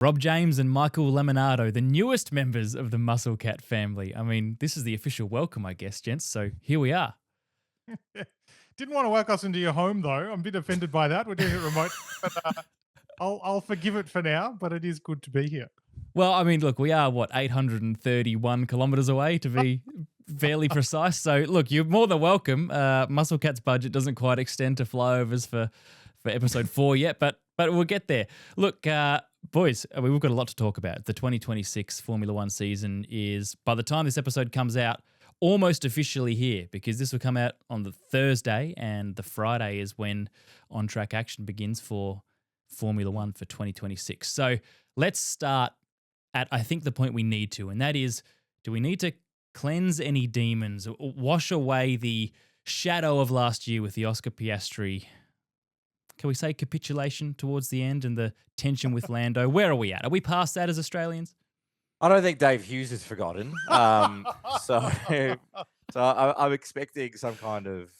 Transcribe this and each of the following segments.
Rob James and Michael Lemonardo, the newest members of the Muscle Cat family. I mean, this is the official welcome, I guess, gents. So here we are. Didn't want to work us into your home, though. I'm a bit offended by that. We're doing it remote, but I'll forgive it for now. But it is good to be here. Well, I mean, look, we are, 831 kilometres away to be fairly precise. So, look, you're more than welcome. Muscle Cat's budget doesn't quite extend to flyovers for episode 4 yet, but we'll get there. Look, boys, we've got a lot to talk about. The 2026 Formula One season is, by the time this episode comes out, almost officially here, because this will come out on the Thursday, and the Friday is when on-track action begins for Formula One for 2026. So let's start at, I think, the point we need to, and that is, do we need to cleanse any demons, wash away the shadow of last year with the Oscar Piastri, can we say, capitulation towards the end and the tension with Lando? Where are we at? Are we past that as Australians? I don't think Dave Hughes has forgotten. So I'm expecting some kind of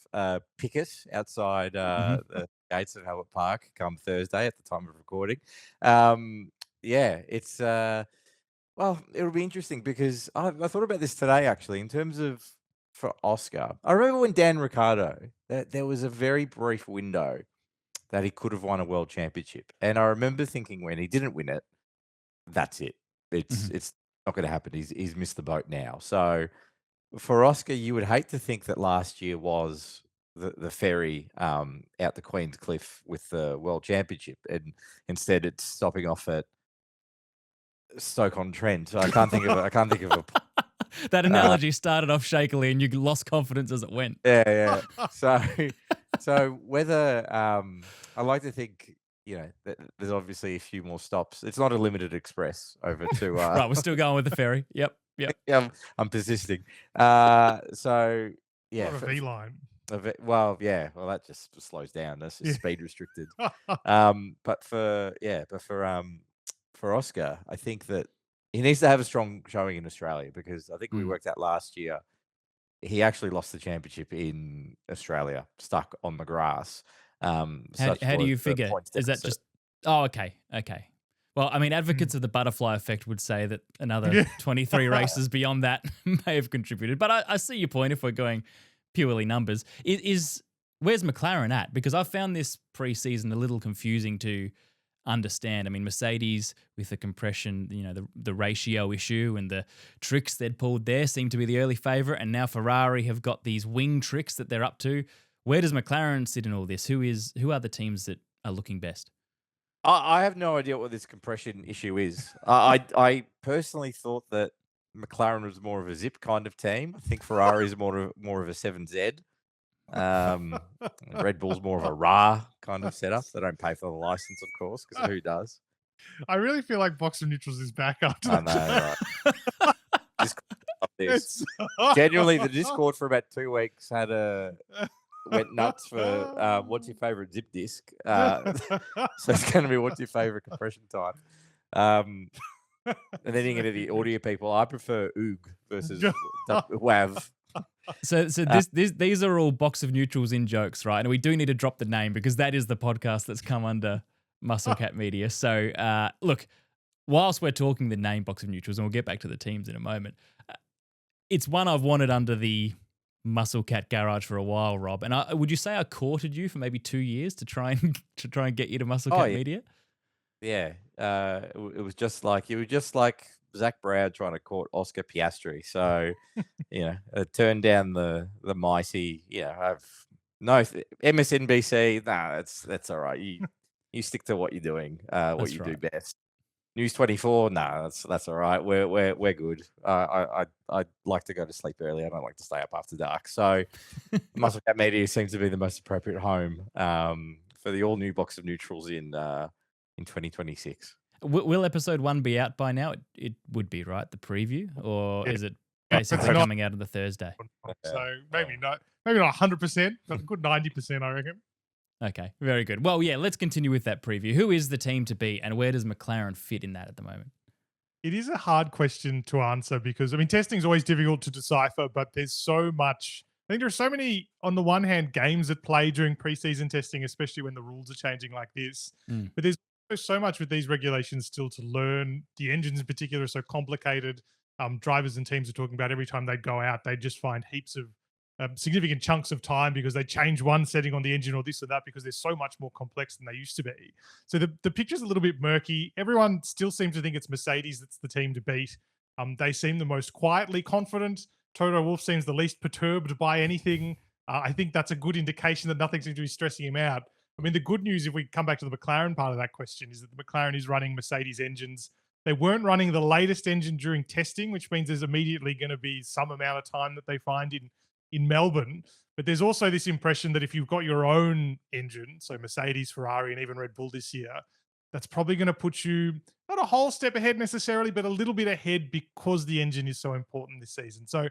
picket outside the gates of Albert Park come Thursday at the time of recording. It's well, it'll be interesting because I thought about this today actually in terms of for Oscar. I remember when Dan Ricciardo, there was a very brief window that he could have won a world championship, and I remember thinking when he didn't win it, that's it. It's not going to happen. He's missed the boat now. So for Oscar, you would hate to think that last year was the ferry out the Queen's Cliff with the World Championship, and instead it's stopping off at Stoke-on-Trent. So I can't think of a. That analogy started off shakily, and you lost confidence as it went. Yeah. So whether I like to think. There's obviously a few more stops. It's not a limited express over to. Right, we're still going with the ferry. Yep. Yeah, I'm persisting. So yeah, What a V line. Well, that just slows down. That's just speed restricted. But for Oscar, I think that he needs to have a strong showing in Australia because I think we worked out last year he actually lost the championship in Australia, stuck on the grass. How do you figure? Is that just... Oh, okay. Well, I mean, advocates of the butterfly effect would say that another 23 races beyond that may have contributed. But I see your point if we're going purely numbers. Where's McLaren at? Because I found this pre-season a little confusing to understand. I mean, Mercedes with the compression, the ratio issue and the tricks they'd pulled there seemed to be the early favourite. And now Ferrari have got these wing tricks that they're up to. Where does McLaren sit in all this? Who are the teams that are looking best? I have no idea what this compression issue is. I personally thought that McLaren was more of a zip kind of team. I think Ferrari is more of a 7Z. Red Bull's more of a RA kind of setup. They don't pay for the license, of course, because who does? I really feel like Box of Neutrals is back after I know, right? Genuinely, the Discord for about 2 weeks went nuts for what's your favorite zip disk. So it's going to be what's your favorite compression type. And then you get to the audio people. I prefer OOG versus WAV. So these are all Box of Neutrals in jokes, right? And we do need to drop the name because that is the podcast that's come under Muscle Cat Media. So look, whilst we're talking the name Box of Neutrals, and we'll get back to the teams in a moment, it's one I've wanted under the Muscle Cat garage for a while, Rob. And would you say I courted you for maybe 2 years to try and get you to Muscle Cat Media? Yeah, it was just like Zach Brown trying to court Oscar Piastri. So, turn down the mighty. I've no MSNBC. Nah, that's all right. You stick to what you're doing, what you do best. News 24. Nah, that's all right. We're good. I'd like to go to sleep early. I don't like to stay up after dark. So, Muscle Cat Media seems to be the most appropriate home for the all new Box of Neutrals in 2026. Will episode 1 be out by now? It would be, right? The preview, or is it basically coming out on the Thursday? So maybe not 100%, but a good 90%, I reckon. Okay, very good. Well, yeah, let's continue with that preview. Who is the team to beat, and where does McLaren fit in that at the moment? It is a hard question to answer because, testing is always difficult to decipher, but there's so much. I think there are so many, on the one hand, games that play during preseason testing, especially when the rules are changing like this. But there's There's so much with these regulations still to learn. The engines in particular are so complicated. Drivers and teams are talking about every time they go out, they just find heaps of significant chunks of time because they change one setting on the engine or this or that because they're so much more complex than they used to be. So the picture's a little bit murky. Everyone still seems to think it's Mercedes that's the team to beat. They seem the most quietly confident. Toto Wolff seems the least perturbed by anything. I think that's a good indication that nothing seems to be stressing him out. I mean, the good news, if we come back to the McLaren part of that question, is that the McLaren is running Mercedes engines. They weren't running the latest engine during testing, which means there's immediately going to be some amount of time that they find in Melbourne. But there's also this impression that if you've got your own engine, so Mercedes, Ferrari, and even Red Bull this year, that's probably going to put you not a whole step ahead necessarily, but a little bit ahead because the engine is so important this season. So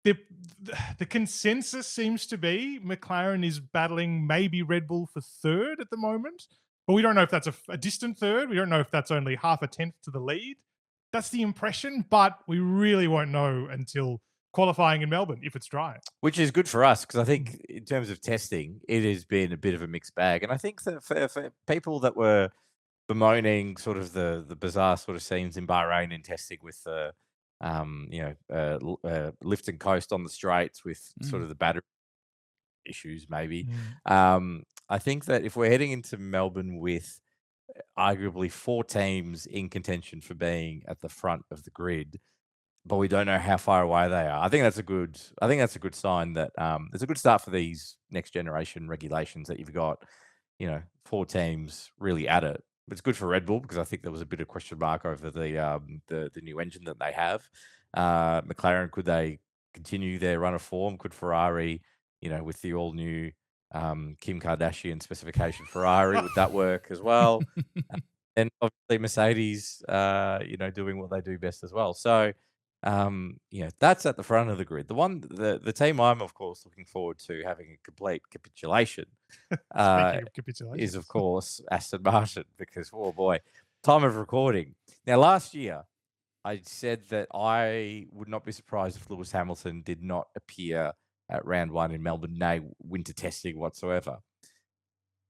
the consensus seems to be McLaren is battling maybe Red Bull for third at the moment, but we don't know if that's a distant third. We don't know if that's only half a tenth to the lead. That's the impression, but we really won't know until qualifying in Melbourne if it's dry. Which is good for us because I think in terms of testing, it has been a bit of a mixed bag. And I think that for people that were bemoaning sort of the bizarre sort of scenes in Bahrain in testing with the lift and coast on the straights with sort of the battery issues maybe. I think that if we're heading into Melbourne with arguably 4 teams in contention for being at the front of the grid, but we don't know how far away they are. I think that's a good sign that it's a good start for these next generation regulations that you've got, 4 teams really at it. It's good for Red Bull because I think there was a bit of question mark over the new engine that they have. McLaren, could they continue their run of form? Could Ferrari, with the all new Kim Kardashian specification Ferrari, would that work as well? And obviously Mercedes, doing what they do best as well. So, that's at the front of the grid. The team I'm of course looking forward to having a complete capitulation. Speaking of capitulation, is of course Aston Martin because oh boy, time of recording. Now last year I said that I would not be surprised if Lewis Hamilton did not appear at round 1 in Melbourne, nay, winter testing whatsoever.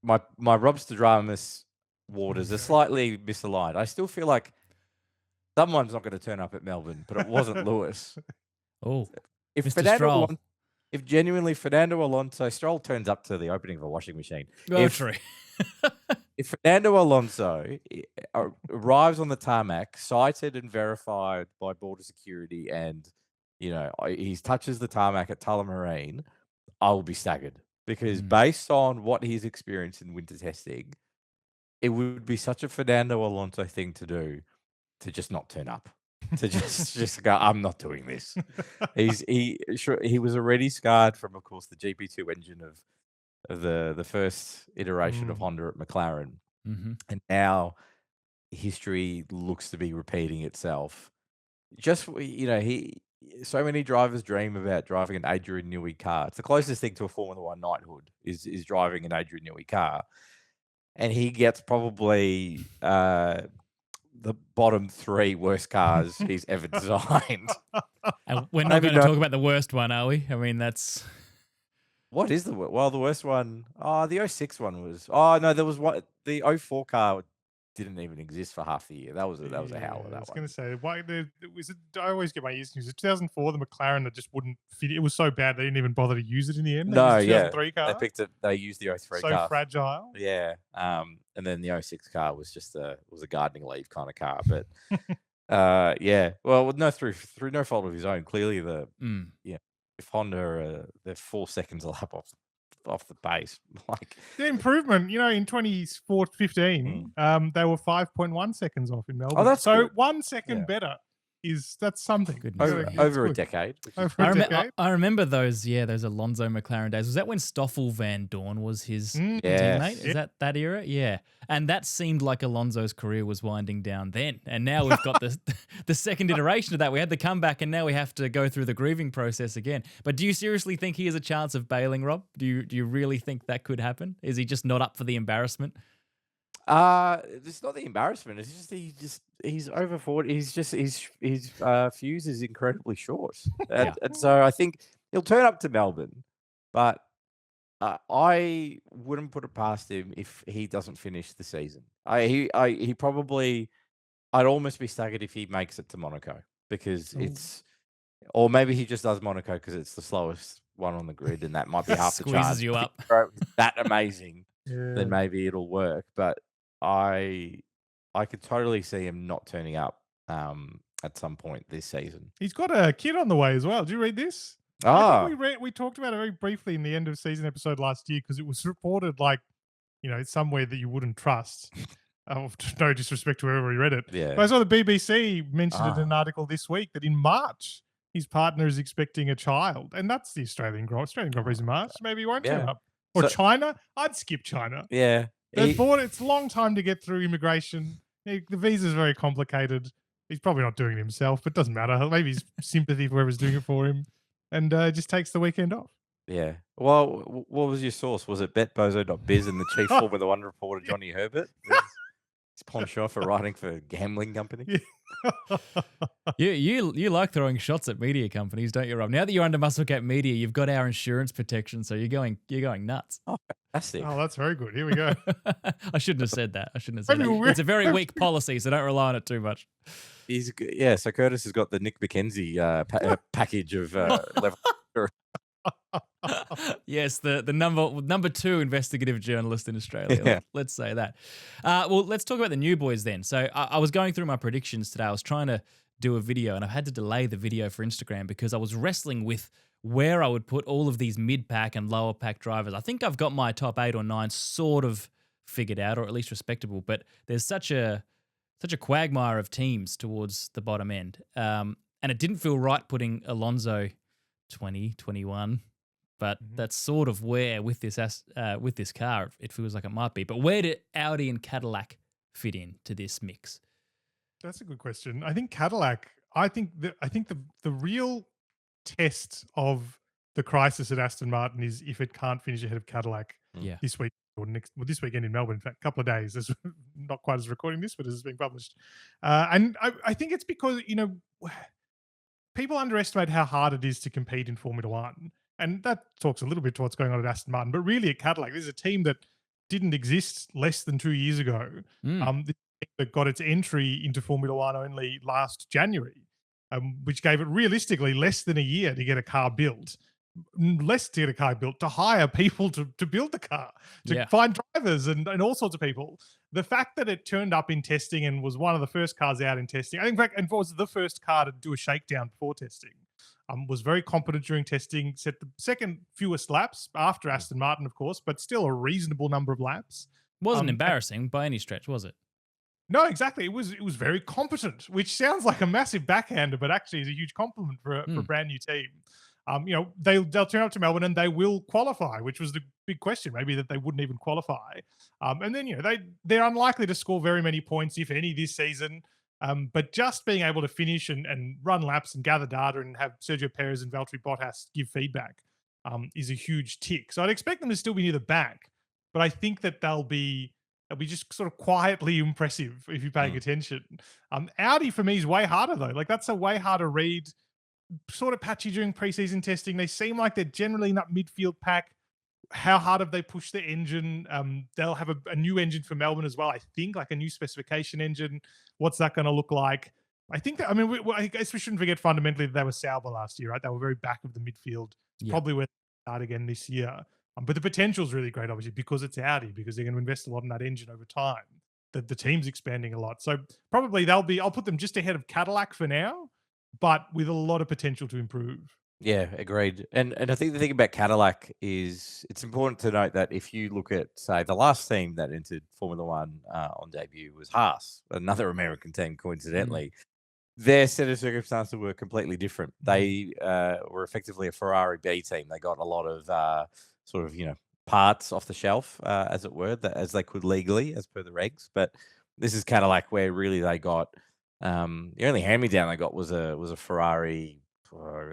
My Robsterdramus waters are slightly misaligned. I still feel like someone's not going to turn up at Melbourne, but it wasn't Lewis. Oh, if Mr. Stroll. If genuinely Fernando Alonso, Stroll turns up to the opening of a washing machine. Oh, true. If Fernando Alonso arrives on the tarmac, cited and verified by border security, and he touches the tarmac at Tullamarine, I will be staggered because based on what he's experienced in winter testing, it would be such a Fernando Alonso thing to do to just not turn up. To just go, I'm not doing this. He was already scarred from, of course, the GP2 engine of the first iteration of Honda at McLaren, and now history looks to be repeating itself. Just so many drivers dream about driving an Adrian Newey car. It's the closest thing to a Formula One knighthood is driving an Adrian Newey car, and he gets probably the bottom 3 worst cars he's ever designed. And we're not going to talk about the worst one, are we? I mean, that's... What is the worst? Well, the worst one... Oh, the 06 one was... Oh, no, there was one... The 04 car didn't even exist for half the year. That was a howler, that one. I was going to say, I always get my ears confused. 2004, the McLaren that just wouldn't fit. It was so bad they didn't even bother to use it in the end. No, used the 2003 car. They used the 03 so car. So fragile. Yeah. And then the 06 car was just a gardening leave kind of car. But yeah. Well, no, through no fault of his own. Clearly, if Honda they're 4 seconds a lap off the pace, like the improvement, in 2015, they were 5.1 seconds off in Melbourne. Oh, that's so good. 1 second better. That's something. Over a decade. I remember those Alonso McLaren days. Was that when Stoffel Van Dorn was his teammate? Is that era? Yeah. And that seemed like Alonso's career was winding down then. And now we've got the second iteration of that. We had the comeback and now we have to go through the grieving process again. But do you seriously think he has a chance of bailing, Rob? Do you really think that could happen? Is he just not up for the embarrassment? It's not the embarrassment. It's just he's over 40. His fuse is incredibly short, and so I think he'll turn up to Melbourne. But I wouldn't put it past him if he doesn't finish the season. He probably. I'd almost be staggered if he makes it to Monaco because Ooh. it's, or maybe he just does Monaco because it's the slowest one on the grid, and that might be half the Squeezes charge. you If up. it's that amazing, Yeah. then maybe it'll work. But I could totally see him not turning up at some point this season. He's got a kid on the way as well. Did you read this? Ah, I think we talked about it very briefly in the end of season episode last year because it was reported like, somewhere that you wouldn't trust. No disrespect to whoever read it. yeah. But I saw the BBC mentioned it in Ah. an article this week that in March his partner is expecting a child, and that's the Australian Grand Prix in March. Maybe he won't turn Yeah. up. Or So- China. I'd skip China. Yeah. They He- bought it. It's a long time to get through immigration. The visa's very complicated. He's probably not doing it himself, but it doesn't matter. Maybe he's sympathy for whoever's doing it for him, and just takes the weekend off. Yeah. Well, what was your source? Was it betbozo.biz and the chief Formula One reporter, Johnny Herbert? His penchant for writing for a gambling company? Yeah. You like throwing shots at media companies, don't you, Rob? Now that you're under Musclecat Media, you've got our insurance protection, so you're going nuts. Oh, fantastic. Oh, that's very good. Here we go. I shouldn't have said that. Maybe we'll- It's a very weak policy, so don't rely on it too much. So Curtis has got the Nick McKenzie package of level. Yes, the number 2 investigative journalist in Australia. Yeah. Let's say that. Well, let's talk about the new boys then. So I was going through my predictions today. I was trying to do a video, and I've had to delay the video for Instagram because I was wrestling with where I would put all of these mid-pack and lower-pack drivers. I think I've got my top 8 or 9 sort of figured out, or at least respectable, but there's such a quagmire of teams towards the bottom end. And it didn't feel right putting Alonso 20, 21, but that's sort of where with this car it feels like it might be. But where do Audi and Cadillac fit in to this mix? That's a good question. I think Cadillac. I think the real test of the crisis at Aston Martin is if it can't finish ahead of Cadillac Yeah. this week or this weekend in Melbourne. In fact, a couple of days. There's not quite as recording this, but as it's being published. And I think it's because people underestimate how hard it is to compete in Formula One, and that talks a little bit to what's going on at Aston Martin. But really, at Cadillac, there's a team that didn't exist less than 2 years ago. That got its entry into Formula One only last January, which gave it realistically less than a year to get a car built. Less to get a car built, to hire people to build the car, to find drivers and all sorts of people. The fact that it turned up in testing and was one of the first cars out in testing, I think, in fact, and was the first car to do a shakedown before testing, was very competent during testing, set the second fewest laps after Aston Martin, of course, but still a reasonable number of laps. Wasn't embarrassing by any stretch, was it? No, exactly. It was very competent, which sounds like a massive backhander, but actually is a huge compliment for a brand new team. They'll turn up to Melbourne and they will qualify, which was the big question, maybe that they wouldn't even qualify. And then they're unlikely to score very many points, if any, this season. But just being able to finish and run laps and gather data and have Sergio Perez and Valtteri Bottas give feedback is a huge tick. So I'd expect them to still be near the back, but I think that they'll be just sort of quietly impressive if you're paying attention. Audi for me is way harder though. Like that's a way harder read. Sort of patchy during preseason testing. They seem like they're generally in that midfield pack. How hard have they pushed the engine? They'll have a new engine for Melbourne as well, I think, like a new specification engine. What's that going to look like? I think that, I guess we shouldn't forget fundamentally that they were Sauber last year, right? They were very back of the midfield. Probably where they start again this year. But the potential is really great, obviously, because it's Audi, because they're going to invest a lot in that engine over time. The team's expanding a lot. So probably I'll put them just ahead of Cadillac for now, but with a lot of potential to improve. Yeah, agreed. And I think the thing about Cadillac is it's important to note that if you look at, say, the last team that entered Formula One on debut was Haas, another American team, coincidentally. Their set of circumstances were completely different. They were effectively a Ferrari B team. They got a lot of parts off the shelf, as it were, as they could legally, as per the regs. But this is Cadillac, where really they got the only hand-me-down they got was a Ferrari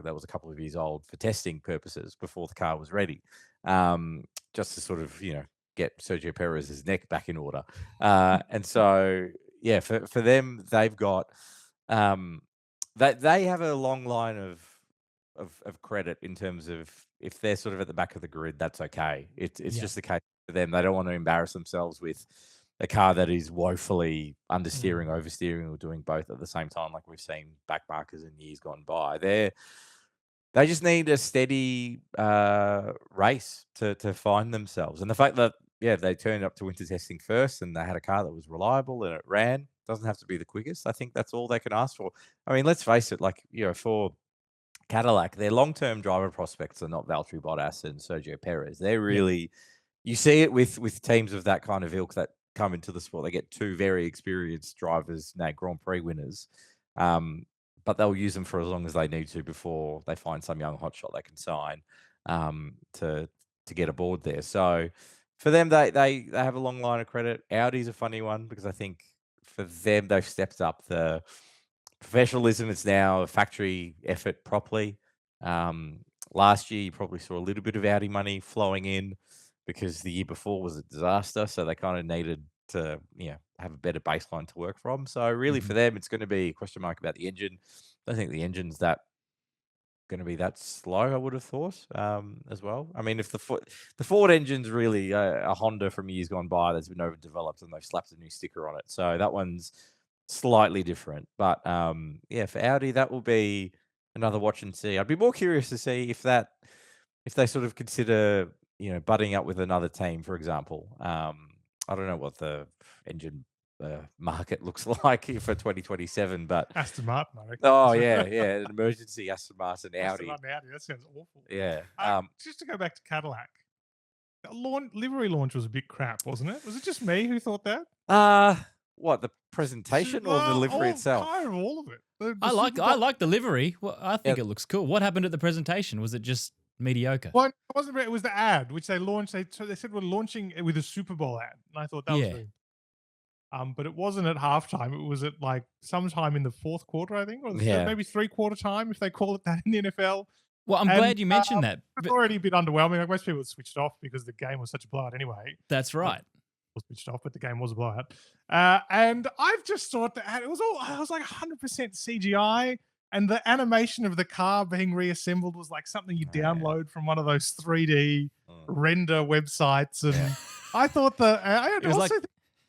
that was a couple of years old for testing purposes before the car was ready, just to sort of get Sergio Perez's neck back in order. And so for them, they've got they have a long line of credit in terms of if they're sort of at the back of the grid, that's okay. It's just the case for them. They don't want to embarrass themselves with a car that is woefully understeering, oversteering, or doing both at the same time, like we've seen backmarkers in years gone by. They just need a steady race to find themselves. And the fact that, they turned up to winter testing first and they had a car that was reliable and it ran, doesn't have to be the quickest. I think that's all they can ask for. I mean, let's face it, like, for Cadillac, their long-term driver prospects are not Valtteri Bottas and Sergio Perez. They're really, you see it with teams of that kind of ilk that come into the sport. They get two very experienced drivers, Grand Prix winners, but they'll use them for as long as they need to before they find some young hotshot they can sign to get aboard there. So for them, they have a long line of credit. Audi's a funny one because I think for them, they've stepped up the professionalism. It's now a factory effort properly. Last year, you probably saw a little bit of Audi money flowing in because the year before was a disaster. So they kind of needed to, have a better baseline to work from. So really for them, it's going to be a question mark about the engine. I don't think the engine's going to be that slow, I would have thought, as well. I mean, if the Ford engine's really a Honda from years gone by that's been overdeveloped and they've slapped a new sticker on it. So that one's slightly different. But for Audi, that will be another watch and see. I'd be more curious to see if they sort of consider, butting up with another team, for example. I don't know what the engine market looks like for 2027, but Aston Martin, I reckon. Oh yeah, an emergency Aston Martin Audi. Aston Martin Audi, that sounds awful. Yeah. Just to go back to Cadillac, the livery launch was a bit crap, wasn't it? Was it just me who thought that? What, the presentation or the livery itself? Kind of all of it. I like the livery. Well, I think it looks cool. What happened at the presentation? Was it just mediocre? Well, it wasn't. It was the ad which they launched. They said we're launching it with a Super Bowl ad, and I thought that was very. But it wasn't at halftime. It was at like sometime in the fourth quarter, I think, or maybe 3/4 time, if they call it that in the NFL. Well, I'm glad you mentioned that. It's already a bit underwhelming. Like most people had switched off because the game was such a blowout anyway. That's right. Was switched off, but the game was a blowout. And I've just thought that it was like 100% CGI, and the animation of the car being reassembled was like something you download from one of those 3D render websites. And I thought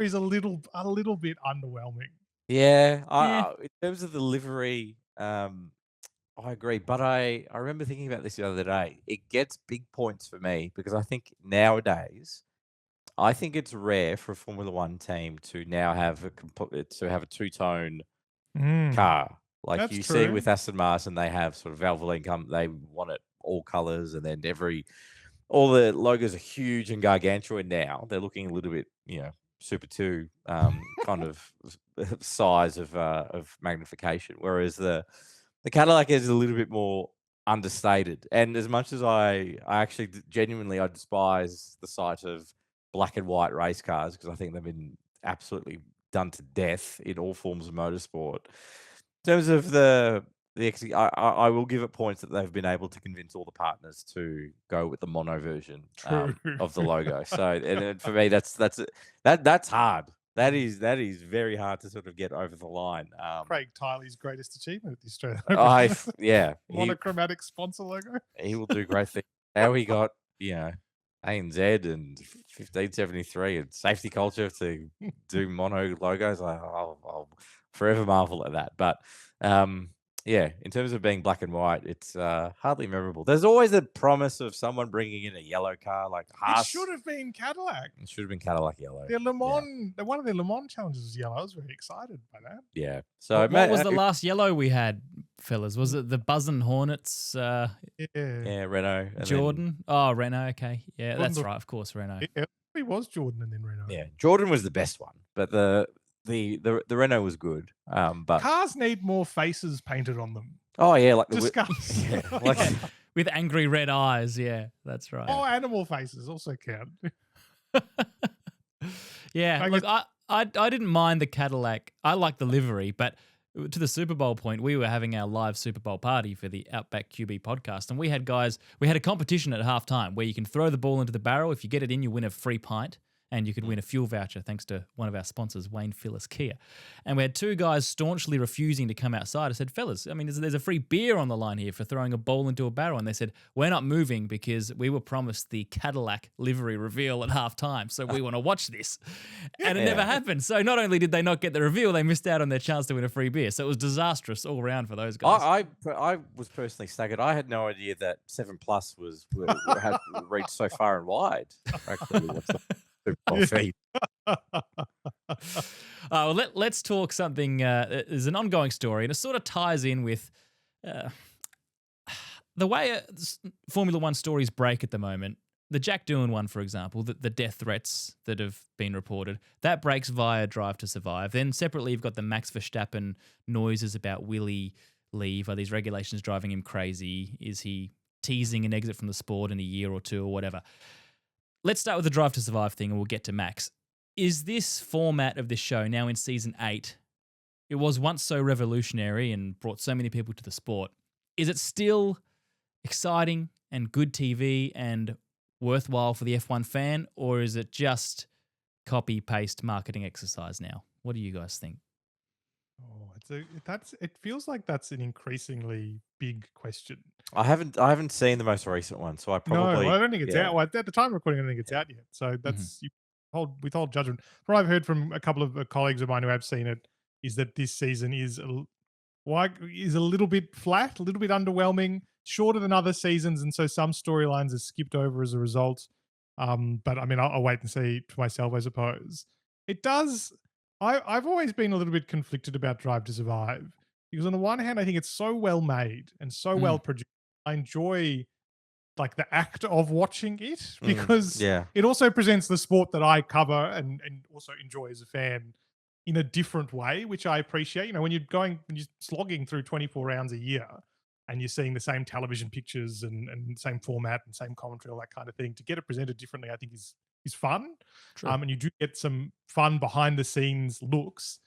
is a little bit underwhelming. Yeah, in terms of the livery, I agree. But I remember thinking about this the other day. It gets big points for me because I think nowadays, I think it's rare for a Formula One team to now have a two-tone car. Like That's you true. see with Aston Martin, they have sort of Valvoline they want it all colors, and then all the logos are huge and gargantuan now. They're looking a little bit, Super 2 kind of size of magnification, whereas the Cadillac is a little bit more understated. And as much as I actually genuinely I despise the sight of black and white race cars because I think they've been absolutely done to death in all forms of motorsport. In terms of I will give it points that they've been able to convince all the partners to go with the mono version of the logo. So, and for me, that's hard. That is very hard to sort of get over the line. Craig Tiley's greatest achievement at the Australian monochromatic sponsor logo. He will do great things. How he got ANZ and 1573 and safety culture to do mono logos, I'll forever marvel at that. But in terms of being black and white, it's hardly memorable. There's always a promise of someone bringing in a yellow car, like Haas. It should have been Cadillac. It should have been Cadillac yellow. Their Le Mans, one of their Le Mans challenges was yellow. I was very excited by that. Yeah. So what was the last yellow we had, fellas? Was it the Buzzin' Hornets? Yeah, Renault. Jordan. Renault. Okay. Yeah, that's right. Of course, Renault. Yeah, it was Jordan and then Renault. Yeah, Jordan was the best one, but the Renault was good. But cars need more faces painted on them. Oh yeah, like discuss. With angry red eyes. Yeah, that's right. Oh, animal faces also count. Yeah, look, I didn't mind the Cadillac. I like the livery, but to the Super Bowl point, we were having our live Super Bowl party for the Outback QB podcast, and we had a competition at halftime where you can throw the ball into the barrel. If you get it in, you win a free pint. and you could win a fuel voucher thanks to one of our sponsors, Wayne Phillips Kia. And we had two guys staunchly refusing to come outside. I said, fellas, I mean, there's a free beer on the line here for throwing a ball into a barrel. And they said, we're not moving because we were promised the Cadillac livery reveal at halftime, so we want to watch this. And it never happened. So not only did they not get the reveal, they missed out on their chance to win a free beer. So it was disastrous all around for those guys. I was personally staggered. I had no idea that 7 Plus had reached so far and wide. Actually, what's the feed? Well, let's talk something. There's an ongoing story, and it sort of ties in with the way Formula One stories break at the moment. The Jack Doohan one, for example, the death threats that have been reported, that breaks via Drive to Survive. Then separately, you've got the Max Verstappen noises about will he leave? Are these regulations driving him crazy? Is he teasing an exit from the sport in a year or two or whatever? Let's start with the Drive to Survive thing and we'll get to Max. Is this format of this show now in season 8? It was once so revolutionary and brought so many people to the sport. Is it still exciting and good TV and worthwhile for the F1 fan, or is it just copy-paste marketing exercise now? What do you guys think? Oh, it feels like that's an increasingly big question. I haven't seen the most recent one, so I probably I don't think it's out. Well, at the time of recording, I don't think it's out yet. So that's you withhold judgment. From what I've heard from a couple of colleagues of mine who have seen it, is that this season is a little bit flat, a little bit underwhelming, shorter than other seasons, and so some storylines are skipped over as a result. But I mean, I'll wait and see for myself, I suppose. It does. I've always been a little bit conflicted about Drive to Survive because on the one hand, I think it's so well made and so well produced. I enjoy like the act of watching it because it also presents the sport that I cover and also enjoy as a fan in a different way, which I appreciate. You know, when you're slogging through 24 rounds a year and you're seeing the same television pictures and same format and same commentary, all that kind of thing, to get it presented differently, I think is fun. And you do get some fun behind the scenes looks,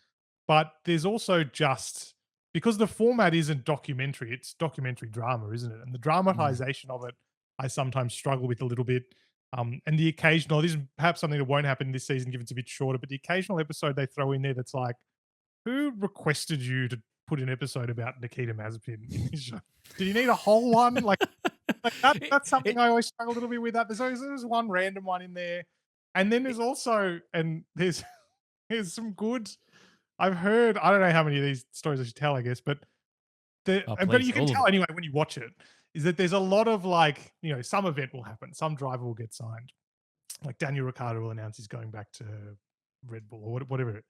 but there's also just, because the format isn't documentary, it's documentary drama, isn't it? And the dramatization of it, I sometimes struggle with a little bit. And the occasional, this is perhaps something that won't happen this season given it's a bit shorter, but the occasional episode they throw in there that's like, who requested you to put an episode about Nikita Mazepin in his show? Did you need a whole one? Like that's something I always struggle a little bit with. That there's one random one in there, and then there's also there's some good. I've heard, I don't know how many of these stories I should tell, I guess, but but you can tell anyway when you watch it, is that there's a lot of like, you know, some event will happen, some driver will get signed, like Daniel Ricciardo will announce he's going back to Red Bull or whatever,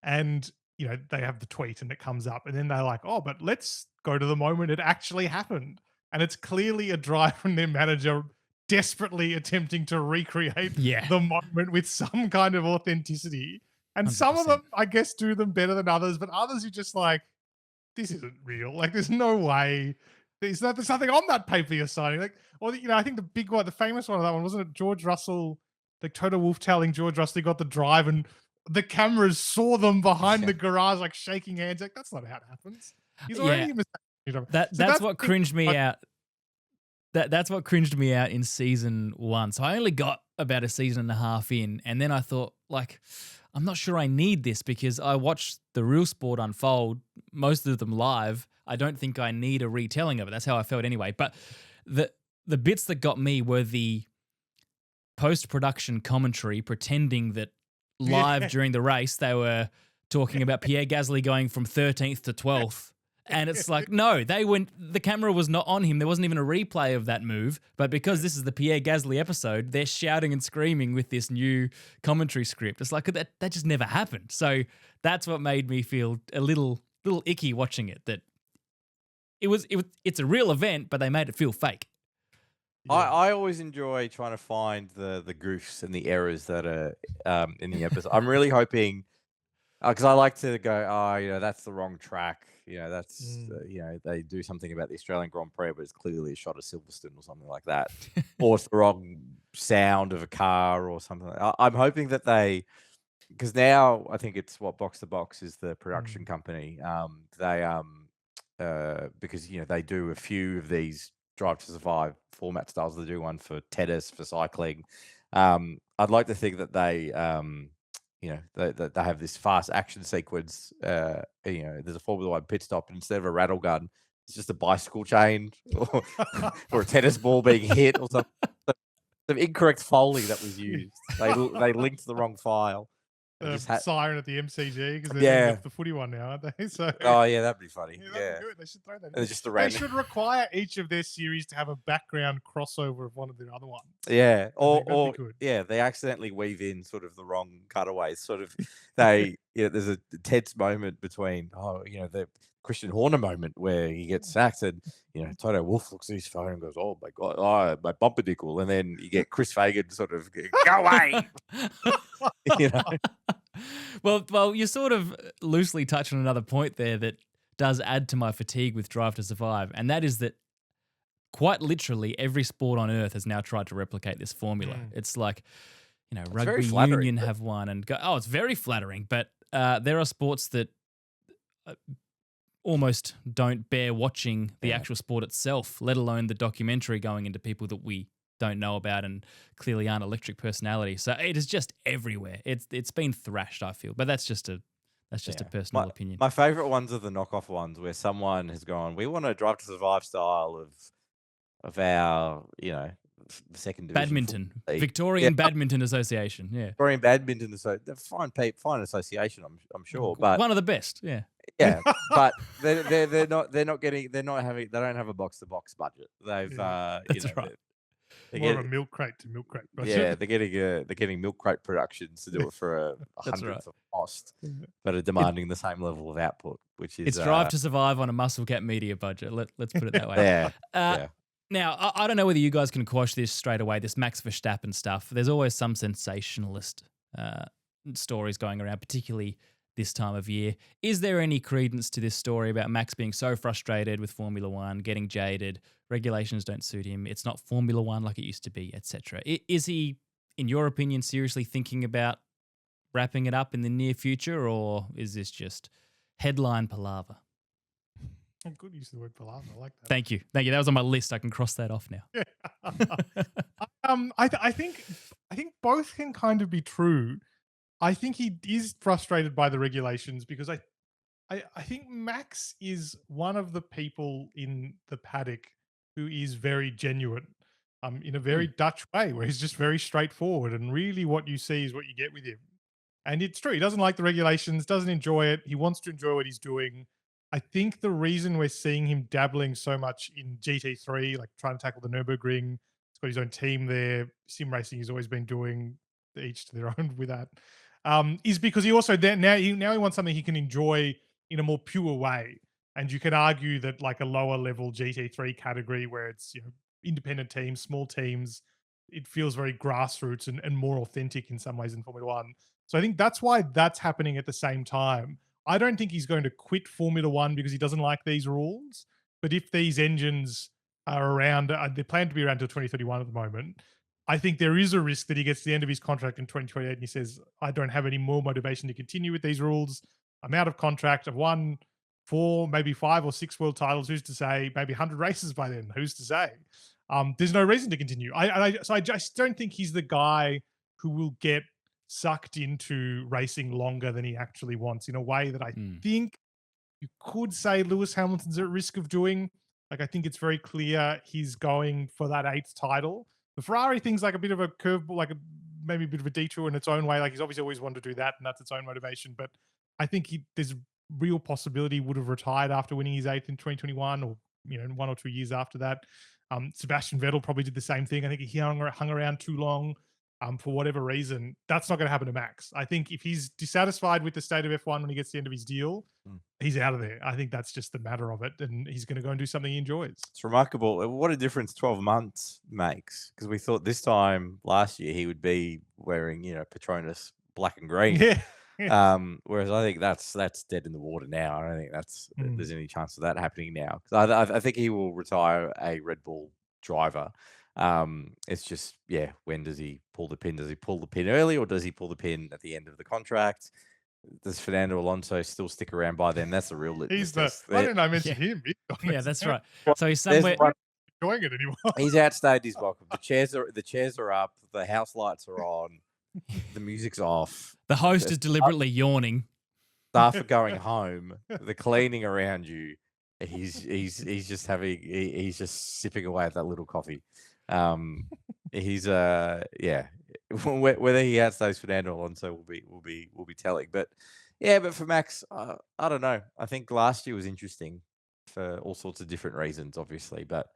and you know they have the tweet and it comes up, and then they're like, oh, but let's go to the moment it actually happened, and it's clearly a driver and their manager desperately attempting to recreate the moment with some kind of authenticity. And 100%. Some of them, I guess, do them better than others, but others you're just like, this isn't real. Like, there's no way. There's nothing on that paper you're signing. Like, or you know, I think the big one, the famous one of that one, wasn't it George Russell, like Toto Wolff telling George Russell he got the drive, and the cameras saw them behind the garage, like shaking hands. Like, that's not how it happens. He's already a mistake. That's what cringed me out. That's what cringed me out in season 1. So I only got about a season and a half in, and then I thought, like, I'm not sure I need this because I watched the real sport unfold, most of them live. I don't think I need a retelling of it. That's how I felt anyway. But the bits that got me were the post-production commentary pretending that live during the race they were talking about Pierre Gasly going from 13th to 12th. And it's like, no, the camera was not on him. There wasn't even a replay of that move. But because this is the Pierre Gasly episode, they're shouting and screaming with this new commentary script. It's like, that just never happened. So that's what made me feel a little icky watching it, that it's a real event, but they made it feel fake. Yeah. I always enjoy trying to find the goofs and the errors that are in the episode. I'm really hoping, because I like to go, you know, that's the wrong track. You know, that's, you know, they do something about the Australian Grand Prix, but it's clearly a shot of Silverstone or something like that. Or it's the wrong sound of a car or something. I'm hoping that because now I think it's Box to Box is the production company. Because, you know, they do a few of these Drive to Survive format styles. They do one for tennis, for cycling. I'd like to think that they, they have this fast action sequence. There's a Formula One pit stop, and instead of a rattle gun, it's just a bicycle chain or a tennis ball being hit or something. Some incorrect folding that was used. They linked the wrong file. Siren at the MCG because they're doing off the footy one now, aren't they? So that'd be funny. Yeah, that'd be good. They should throw that in. Just They should require each of their series to have a background crossover of one of their other ones. Yeah, or they accidentally weave in sort of the wrong cutaways. Sort of, there's a tense moment between the Christian Horner moment where he gets sacked, and Toto Wolff looks at his phone and goes, "Oh my god, my bumpernickel," and then you get Chris Fagan sort of go away. Well, you sort of loosely touched on another point there that does add to my fatigue with Drive to Survive, and that is that quite literally every sport on earth has now tried to replicate this formula. It's like, rugby union have one, and it's very flattering, but there are sports that almost don't bear watching the actual sport itself, let alone the documentary going into people that we don't know about and clearly aren't electric personality. So it is just everywhere. It's been thrashed, I feel, but that's just a personal opinion. My favorite ones are the knockoff ones where someone has gone, we want to Drive to Survive style of our second division badminton, Victorian Badminton Association. Yeah, Victorian Badminton Association. Fine association, I'm sure, but one of the best. Yeah. Yeah, but they don't have a box to box budget. They've that's right. More of a milk crate to milk crate budget. Yeah, they're getting milk crate productions to do it for a hundredth of cost, but are demanding the same level of output, which is it's Drive to Survive on a Muscle Cat media budget. Let's put it that way. Now, I don't know whether you guys can quash this straight away, this Max Verstappen stuff. There's always some sensationalist stories going around, particularly this time of year. Is there any credence to this story about Max being so frustrated with Formula One, getting jaded, regulations don't suit him, it's not Formula One like it used to be, etc.? Is he, in your opinion, seriously thinking about wrapping it up in the near future, or is this just headline palaver? Good use of the word palaver. I like that. Thank you. That was on my list. I can cross that off now. I think both can kind of be true. I think he is frustrated by the regulations because I think Max is one of the people in the paddock who is very genuine, in a very Dutch way, where he's just very straightforward, and really what you see is what you get with him. And it's true. He doesn't like the regulations, doesn't enjoy it. He wants to enjoy what he's doing. I think the reason we're seeing him dabbling so much in GT3, like trying to tackle the Nürburgring, he's got his own team there. Sim racing he's always been doing, each to their own with that. Is because he also now he wants something he can enjoy in a more pure way. And you can argue that like a lower level GT3 category where it's independent teams, small teams, it feels very grassroots and more authentic in some ways in Formula One. So I think that's why that's happening at the same time. I don't think he's going to quit Formula One because he doesn't like these rules. But if these engines are around, they plan to be around until 2031 at the moment, I think there is a risk that he gets to the end of his contract in 2028 and he says, I don't have any more motivation to continue with these rules. I'm out of contract. I've won 4, maybe 5 or 6 world titles. Who's to say? Maybe 100 races by then. Who's to say? There's no reason to continue. So I just don't think he's the guy who will get sucked into racing longer than he actually wants, in a way that I think you could say Lewis Hamilton's at risk of doing. Like, I think it's very clear he's going for that 8th title. The Ferrari thing's like a bit of a curveball, like maybe a bit of a detour in its own way. Like, he's obviously always wanted to do that, and that's its own motivation. But I think there's real possibility would have retired after winning his 8th in 2021, or 1 or 2 years after that. Sebastian Vettel probably did the same thing. I think he hung around too long. For whatever reason. That's not going to happen to Max. I think if he's dissatisfied with the state of F1 when he gets to the end of his deal, he's out of there. I think that's just the matter of it, and he's going to go and do something he enjoys. It's remarkable what a difference 12 months makes, because we thought this time last year he would be wearing, Petronas black and green. Yeah. Whereas I think that's dead in the water now. I don't think there's any chance of that happening now. Because I think he will retire a Red Bull driver. It's just, when does he pull the pin? Does he pull the pin early, or does he pull the pin at the end of the contract? Does Fernando Alonso still stick around by then? That's the real litmus test. Why didn't I mention him? Yeah, that's right. Well, so he's somewhere. enjoying it anymore. He's outstayed his welcome. The chairs are up. The house lights are on. The music's off. The host is deliberately yawning. Staff are going home. The cleaning around you. He's just he's just sipping away at that little coffee. He's yeah. Whether he outstays Fernando Alonso will be telling. But yeah, but for Max, I don't know. I think last year was interesting for all sorts of different reasons, obviously. But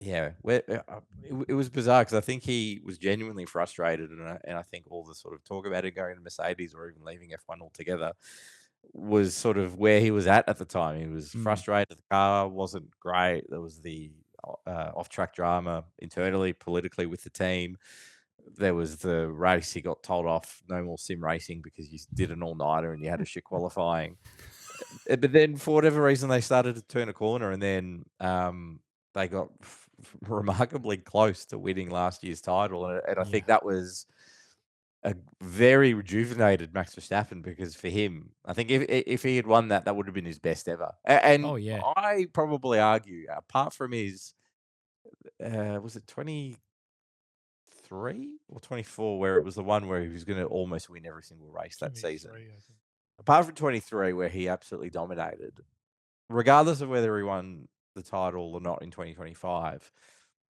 yeah, it was bizarre because I think he was genuinely frustrated, and I think all the sort of talk about it going to Mercedes or even leaving F1 altogether was sort of where he was at the time. He was frustrated. The car wasn't great. There was the off-track drama internally, politically with the team. There was the race. He got told off, no more sim racing because you did an all-nighter and you had a shit qualifying. But then for whatever reason, they started to turn a corner, and then they got remarkably close to winning last year's title. And I think that was a very rejuvenated Max Verstappen, because for him, I think if he had won that would have been his best ever. And I probably argue, apart from his, was it 23 or 24, where it was the one where he was going to almost win every single race that season. Apart from 23, where he absolutely dominated, regardless of whether he won the title or not in 2025,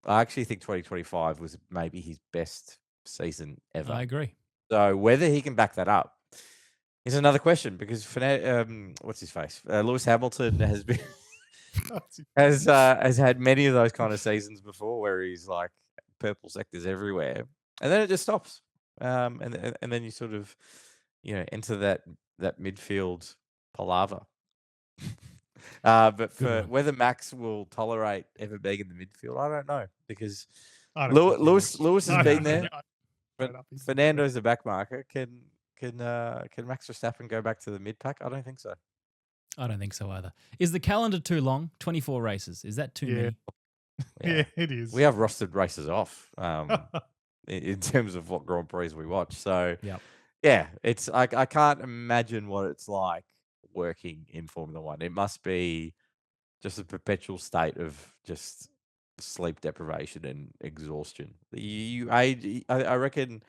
I actually think 2025 was maybe his best season ever. I agree. So whether he can back that up is another question, because what's his face? Lewis Hamilton has been has had many of those kind of seasons before, where he's like purple sectors everywhere, and then it just stops. And then you sort of enter that midfield palaver. But for whether Max will tolerate ever being in the midfield, I don't know, because Lewis has been there. But Fernando's a backmarker. Can Max Verstappen go back to the mid pack? I don't think so. I don't think so either. Is the calendar too long? 24 races. Is that too many? Yeah, it is. We have rostered races off in terms of what Grand Prix we watch. So yeah, it's I can't imagine what it's like working in Formula One. It must be just a perpetual state of just sleep deprivation and exhaustion. You age. I reckon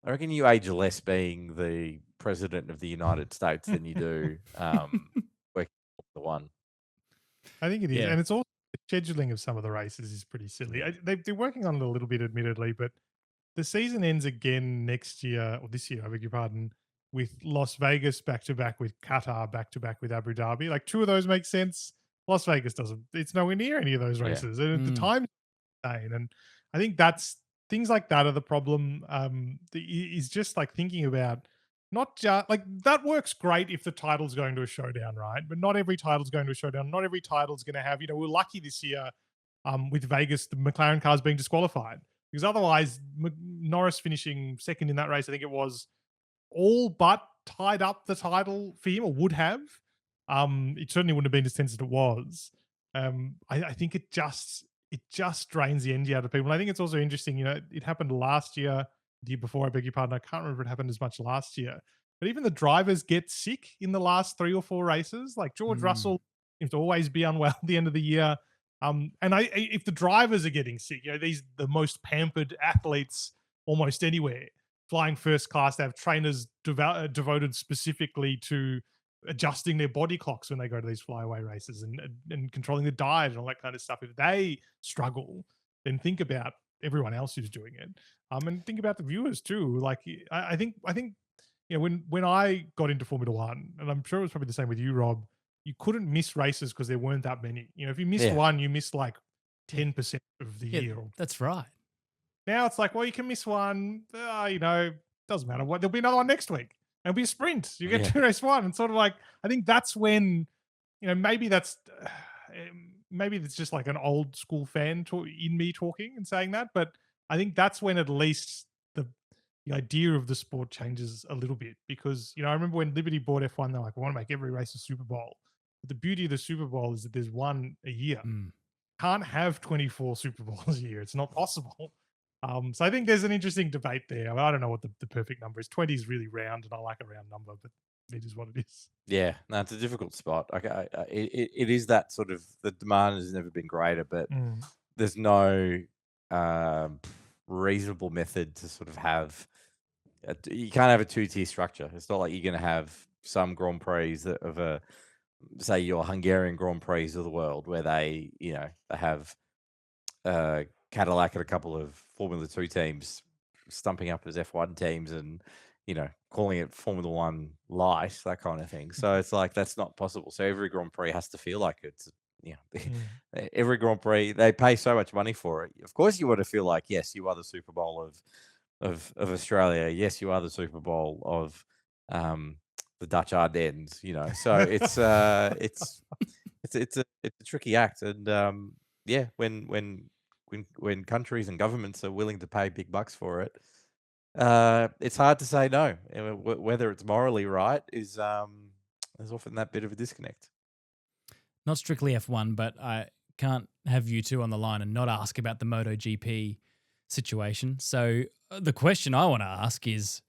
you age less being the president of the United States than you do working for one. I think it is, and it's also the scheduling of some of the races is pretty silly. They're working on it a little bit, admittedly, but the season ends again next year, or this year, I beg your pardon, with Las Vegas back to back, with Qatar back to back with Abu Dhabi. Like, two of those make sense. Las Vegas doesn't. It's nowhere near any of those races, and the time insane. And I think that's things like that are the problem. Is just like thinking about not just like that works great if the title's going to a showdown, right? But not every title's going to a showdown. Not every title's going to have. We're lucky this year with Vegas, the McLaren cars being disqualified, because otherwise Norris finishing second in that race, I think it was, all but tied up the title for him, or would have. It certainly wouldn't have been as tense as it was. I think it just drains the energy out of people. And I think it's also interesting, it happened last year, the year before, I beg your pardon. I can't remember if it happened as much last year. But even the drivers get sick in the last 3 or 4 races. Like George Russell seems to always be unwell at the end of the year. And if the drivers are getting sick, the most pampered athletes almost anywhere, flying first class, they have trainers devoted specifically to adjusting their body clocks when they go to these flyaway races and controlling the diet and all that kind of stuff. If they struggle, then think about everyone else who's doing it. And think about the viewers too. Like I think when I got into Formula One, and I'm sure it was probably the same with you, Rob, you couldn't miss races because there weren't that many. If you missed one, you missed like 10% of the year. That's right. Now it's like, well, you can miss one, doesn't matter what. There'll be another one next week. It'll be a sprint. You get to race one. And sort of like, I think that's when, maybe it's just like an old school fan in me talking and saying that. But I think that's when at least the idea of the sport changes a little bit. Because, I remember when Liberty bought F1, they're like, we want to make every race a Super Bowl. But the beauty of the Super Bowl is that there's one a year. Can't have 24 Super Bowls a year. It's not possible. So I think there's an interesting debate there. I don't know what the perfect number is. 20 is really round, and I like a round number, but it is what it is. Yeah, no, it's a difficult spot. It is that sort of, the demand has never been greater, but there's no reasonable method to sort of have. You can't have a two-tier structure. It's not like you're going to have some Grand Prix that of a, say, your Hungarian Grand Prix of the world, where they have Cadillac and a couple of Formula 2 teams stumping up as F1 teams and, calling it Formula 1 light, that kind of thing. So it's like, that's not possible. So every Grand Prix has to feel like it's, every Grand Prix, they pay so much money for it. Of course, you want to feel like, yes, you are the Super Bowl of Australia. Yes, you are the Super Bowl of the Dutch Ardennes. So it's a tricky act, and when countries and governments are willing to pay big bucks for it, it's hard to say no. Whether it's morally right is there's often that bit of a disconnect. Not strictly F1, but I can't have you two on the line and not ask about the MotoGP situation. So the question I want to ask is,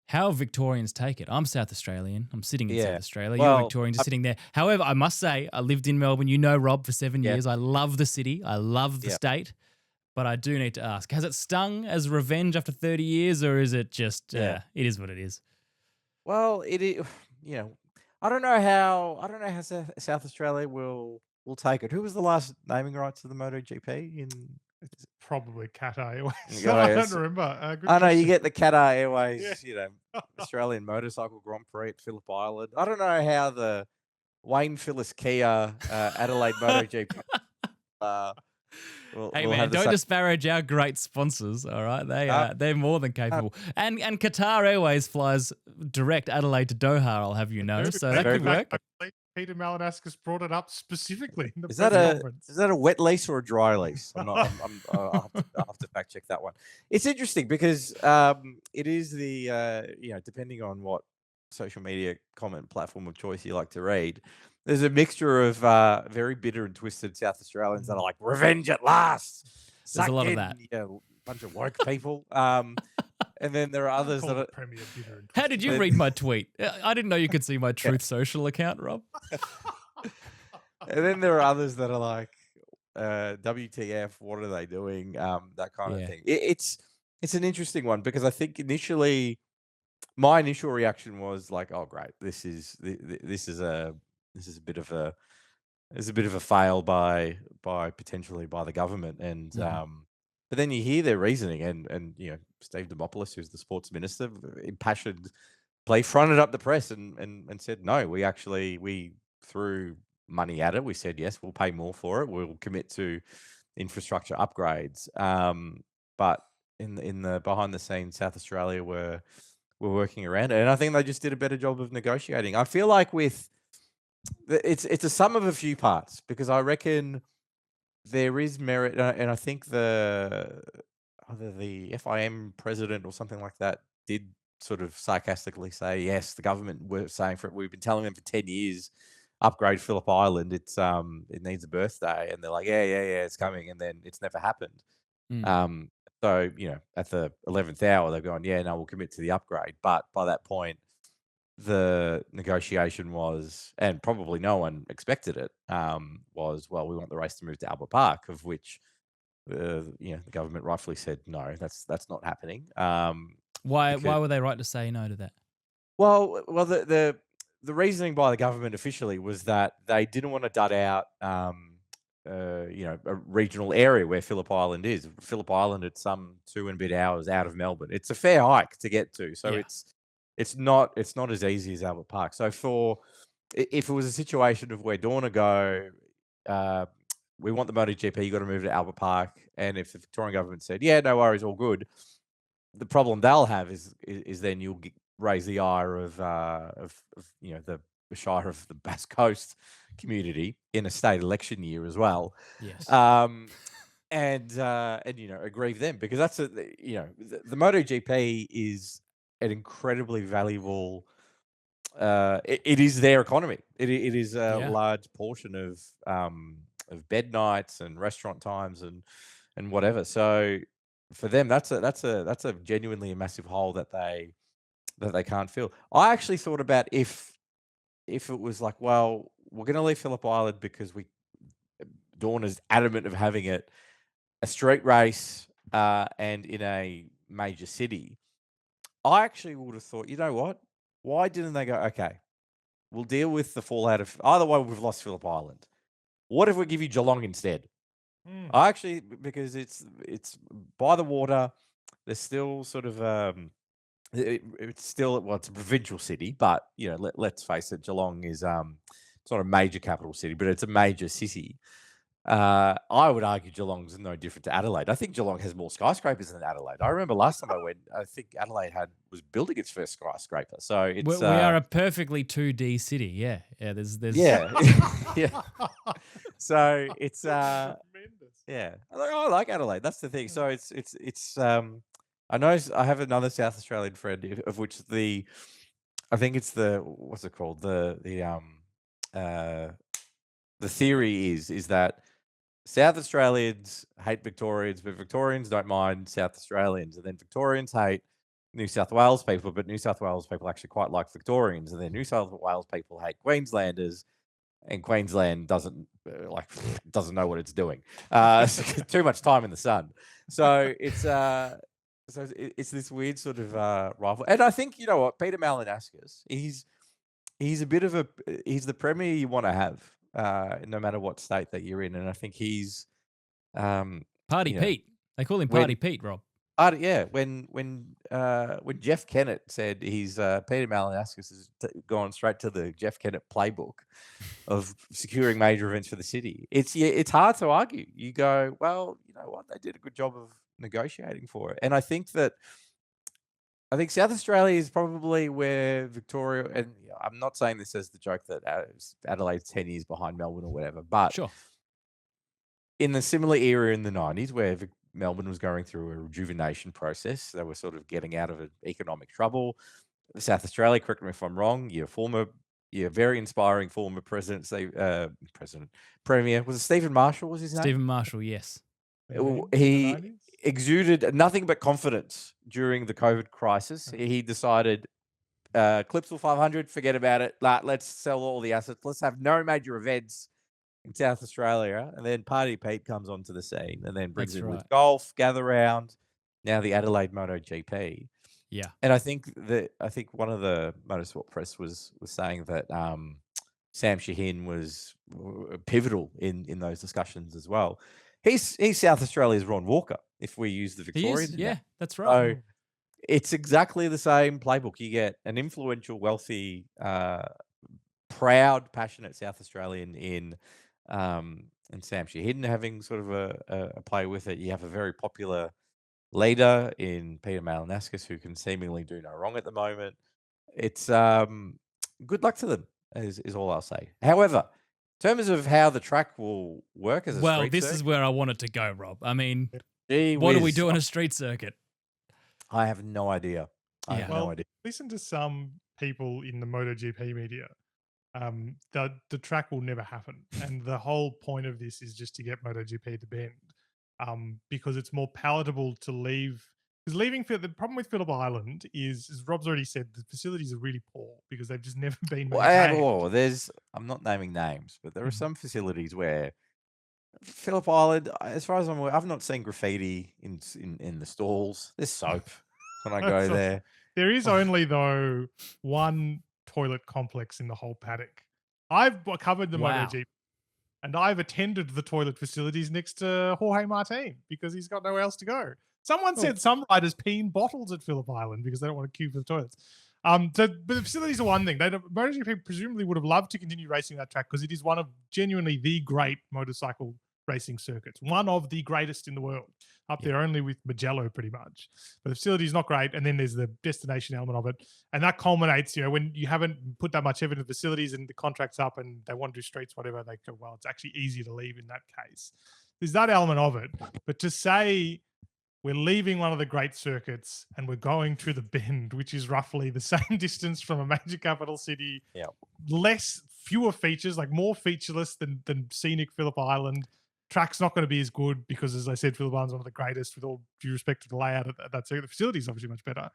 how Victorians take it? I'm South Australian. I'm sitting in South Australia. You're Victorian, just sitting there. However, I must say, I lived in Melbourne. You know Rob for 7 years. I love the city. I love the state. But I do need to ask, has it stung as revenge after 30 years, or is it just, it is what it is? Well, it is, I don't know how South Australia will take it. Who was the last naming rights of the MotoGP in? Probably Qatar Airways. I don't remember. I know you get the Qatar Airways, Australian Motorcycle Grand Prix at Phillip Island. I don't know how the Wayne Phillips Kia Adelaide MotoGP. Hey man, don't disparage our great sponsors. All right, they're more than capable. And Qatar Airways flies direct Adelaide to Doha. I'll have you know, so that could work. Peter Malinauskas brought it up specifically. In the is that a wet lease or a dry lease? I'll have to fact check that one. It's interesting because it is the depending on what social media comment platform of choice you like to read, there's a mixture of very bitter and twisted South Australians that are like, revenge at last. There's a lot of that. Bunch of woke people. And then there are others that are... How did you read my tweet? I didn't know you could see my Truth Social account, Rob. And then there are others that are like, WTF, what are they doing? That kind of thing. It's an interesting one because I think my initial reaction was like, oh great, this is a bit of a fail by potentially by the government, and but then you hear their reasoning, and Steve Demopoulos, who's the sports minister, impassioned fronted up the press and said, no, we threw money at it. We said, yes, we'll pay more for it. We'll commit to infrastructure upgrades. But in the behind the scenes, South Australia were working around it, and I think they just did a better job of negotiating. I feel like it's a sum of a few parts, because I reckon there is merit, and I think either the FIM president or something like that did sort of sarcastically say, yes, the government were saying we've been telling them for 10 years, upgrade Phillip Island, it needs a birthday, and they're like, yeah, it's coming, and then it's never happened. So at the 11th hour, they're going, yeah, no, we'll commit to the upgrade. But by that point, the negotiation was, and probably no one expected it, was, well, we want the race to move to Albert Park, of which the government rightfully said no, that's not happening. Why were they right to say no to that? Well, the reasoning by the government officially was that they didn't want to dud out a regional area where Phillip Island is. Phillip Island, it's some 2 and a bit hours out of Melbourne. It's a fair hike to get to, so it's not as easy as Albert Park. So if it was a situation of where Dorna go, we want the MotoGP, you got to move to Albert Park, and if the Victorian government said, yeah, no worries, all good, the problem they'll have is then you'll raise the ire of the Shire of the Bass Coast community in a state election year as well. Yes. And aggrieve them, because that's the MotoGP is an incredibly valuable. It is their economy. It is a large portion of bed nights and restaurant times and whatever. So for them, that's a genuinely a massive hole that they that they can't fill. I actually thought about if it was like, well, we're going to leave Phillip Island because Dawn is adamant of having it a street race and in a major city. I actually would have thought, you know what? Why didn't they go, okay, we'll deal with the fallout of either way. We've lost Phillip Island. What if we give you Geelong instead? I actually, because it's by the water. There's still sort of it's still, well, it's a provincial city, but you know, let's face it, Geelong is it's not a major capital city, but it's a major city. I would argue Geelong's no different to Adelaide. I think Geelong has more skyscrapers than Adelaide. I remember last time I went, I think Adelaide was building its first skyscraper. So it's we are a perfectly 2D city. Yeah, there's yeah, yeah. So it's Tremendous. yeah. I like Adelaide. That's the thing. So it's I know I have another South Australian friend of which I think it's what's it called? The theory is that South Australians hate Victorians, but Victorians don't mind South Australians, and then Victorians hate New South Wales people, but New South Wales people actually quite like Victorians, and then New South Wales people hate Queenslanders, and Queensland doesn't know what it's doing. Too much time in the sun. So it's this weird sort of rival. And I think, you know what, Peter Malinowskis, he's a bit of he's the premier you want to have, no matter what state that you're in. And I think he's Party Pete. They call him Party Pete, Rob. Yeah, when Jeff Kennett said Peter Malinowskis has gone straight to the Jeff Kennett playbook of securing major events for the city, it's hard to argue. You go, well, you know what, they did a good job of negotiating for it, and I think South Australia is probably where Victoria, and I'm not saying this as the joke that Adelaide's 10 years behind Melbourne or whatever, but sure, in the similar era in the 90s where Melbourne was going through a rejuvenation process. They were sort of getting out of economic trouble. South Australia, correct me if I'm wrong, your very inspiring former premier, was it Stephen Marshall was his name? Stephen Marshall, yes. He exuded nothing but confidence during the COVID crisis. He decided, Clipsal 500, forget about it. Let's sell all the assets. Let's have no major events in South Australia, and then Party Pete comes onto the scene, and then brings in with golf, gather round, now the Adelaide MotoGP. Yeah, and I think one of the Motorsport Press was saying that Sam Shaheen was pivotal in those discussions as well. He's South Australia's Ron Walker, if we use the Victorians. Yeah, that's right. So it's exactly the same playbook. You get an influential, wealthy, proud, passionate South Australian in Sam Shaheen having sort of a play with it. You have a very popular leader in Peter Malinowskis who can seemingly do no wrong at the moment. It's good luck to them, is all I'll say. However, in terms of how the track will work as a street this circuit, is where I wanted to go, Rob. I mean, gee what do we whiz, do on a street circuit? I have no idea. I have no idea. Listen to some people in the MotoGP media. The track will never happen, and the whole point of this is just to get MotoGP to bend, because it's more palatable to leave. Because the problem with Phillip Island is, as Rob's already said, the facilities are really poor because they've just never been maintained. I'm not naming names, but there are some facilities where Phillip Island, as far as I'm aware, I've not seen graffiti in the stalls. There's soap when I go there. There is only, though, one toilet complex in the whole paddock. I've covered the MotoGP, and I've attended the toilet facilities next to Jorge Martin because he's got nowhere else to go. Someone said some riders pee in bottles at Phillip Island because they don't want to queue for the toilets. But the facilities are one thing. MotoGP presumably would have loved to continue racing that track because it is one of genuinely the great motorcycle racing circuits, one of the greatest in the world, up there only with Mugello pretty much. But the facility is not great, and then there's the destination element of it, and that culminates, when you haven't put that much effort in the facilities and the contract's up and they want to do streets, whatever, they go, well, it's actually easier to leave in that case. There's that element of it, but to say we're leaving one of the great circuits and we're going to the Bend, which is roughly the same distance from a major capital city, fewer features, like more featureless than scenic Phillip Island. Track's not going to be as good because, as I said, Phillip Island's one of the greatest, with all due respect to the layout of that circuit. The facility is obviously much better.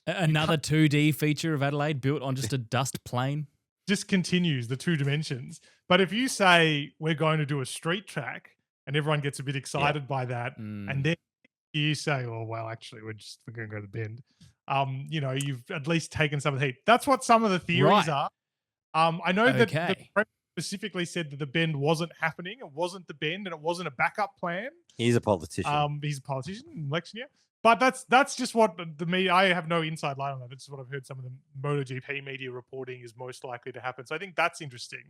Another 2D feature of Adelaide built on just a dust plane. Just continues the 2 dimensions. But if you say we're going to do a street track and everyone gets a bit excited by that, and then you say, "Oh well, actually, we're going to go to the bend," you've at least taken some of the heat. That's what some of the theories are. I know that the prep specifically said that the bend wasn't happening. It wasn't the bend, and it wasn't a backup plan. He's a politician. He's a politician in election year. But that's just what the media. I have no inside line on that. It's what I've heard some of the MotoGP media reporting is most likely to happen. So I think that's interesting.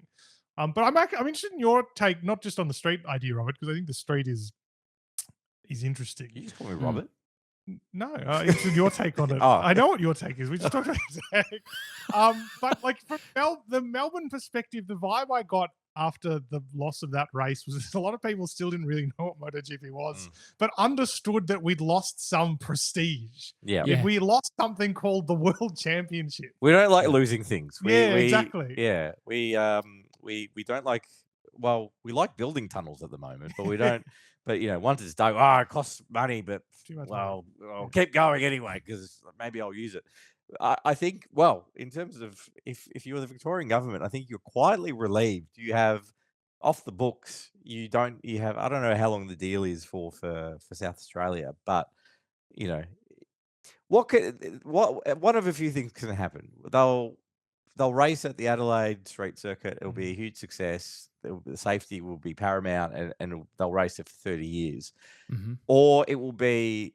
But I'm interested in your take, not just on the street idea of it, because I think the street is interesting. You just call me Robert. No, it's your take on it. I know what your take is. We just talked about your take. But like from the Melbourne perspective, the vibe I got after the loss of that race was a lot of people still didn't really know what MotoGP was, but understood that we'd lost some prestige. Yeah. We lost something called the World Championship. We don't like losing things. Exactly. Yeah. We don't like. Well, we like building tunnels at the moment, but we don't. But once it's done, it costs money, but I'll keep going anyway because maybe I'll use it. I think, in terms of if you were the Victorian government, I think you're quietly relieved. You have off the books. You have. I don't know how long the deal is for South Australia, but one of a few things can happen. They'll race at the Adelaide Street Circuit. It'll be a huge success. The safety will be paramount, and they'll race it for 30 years. Or it will be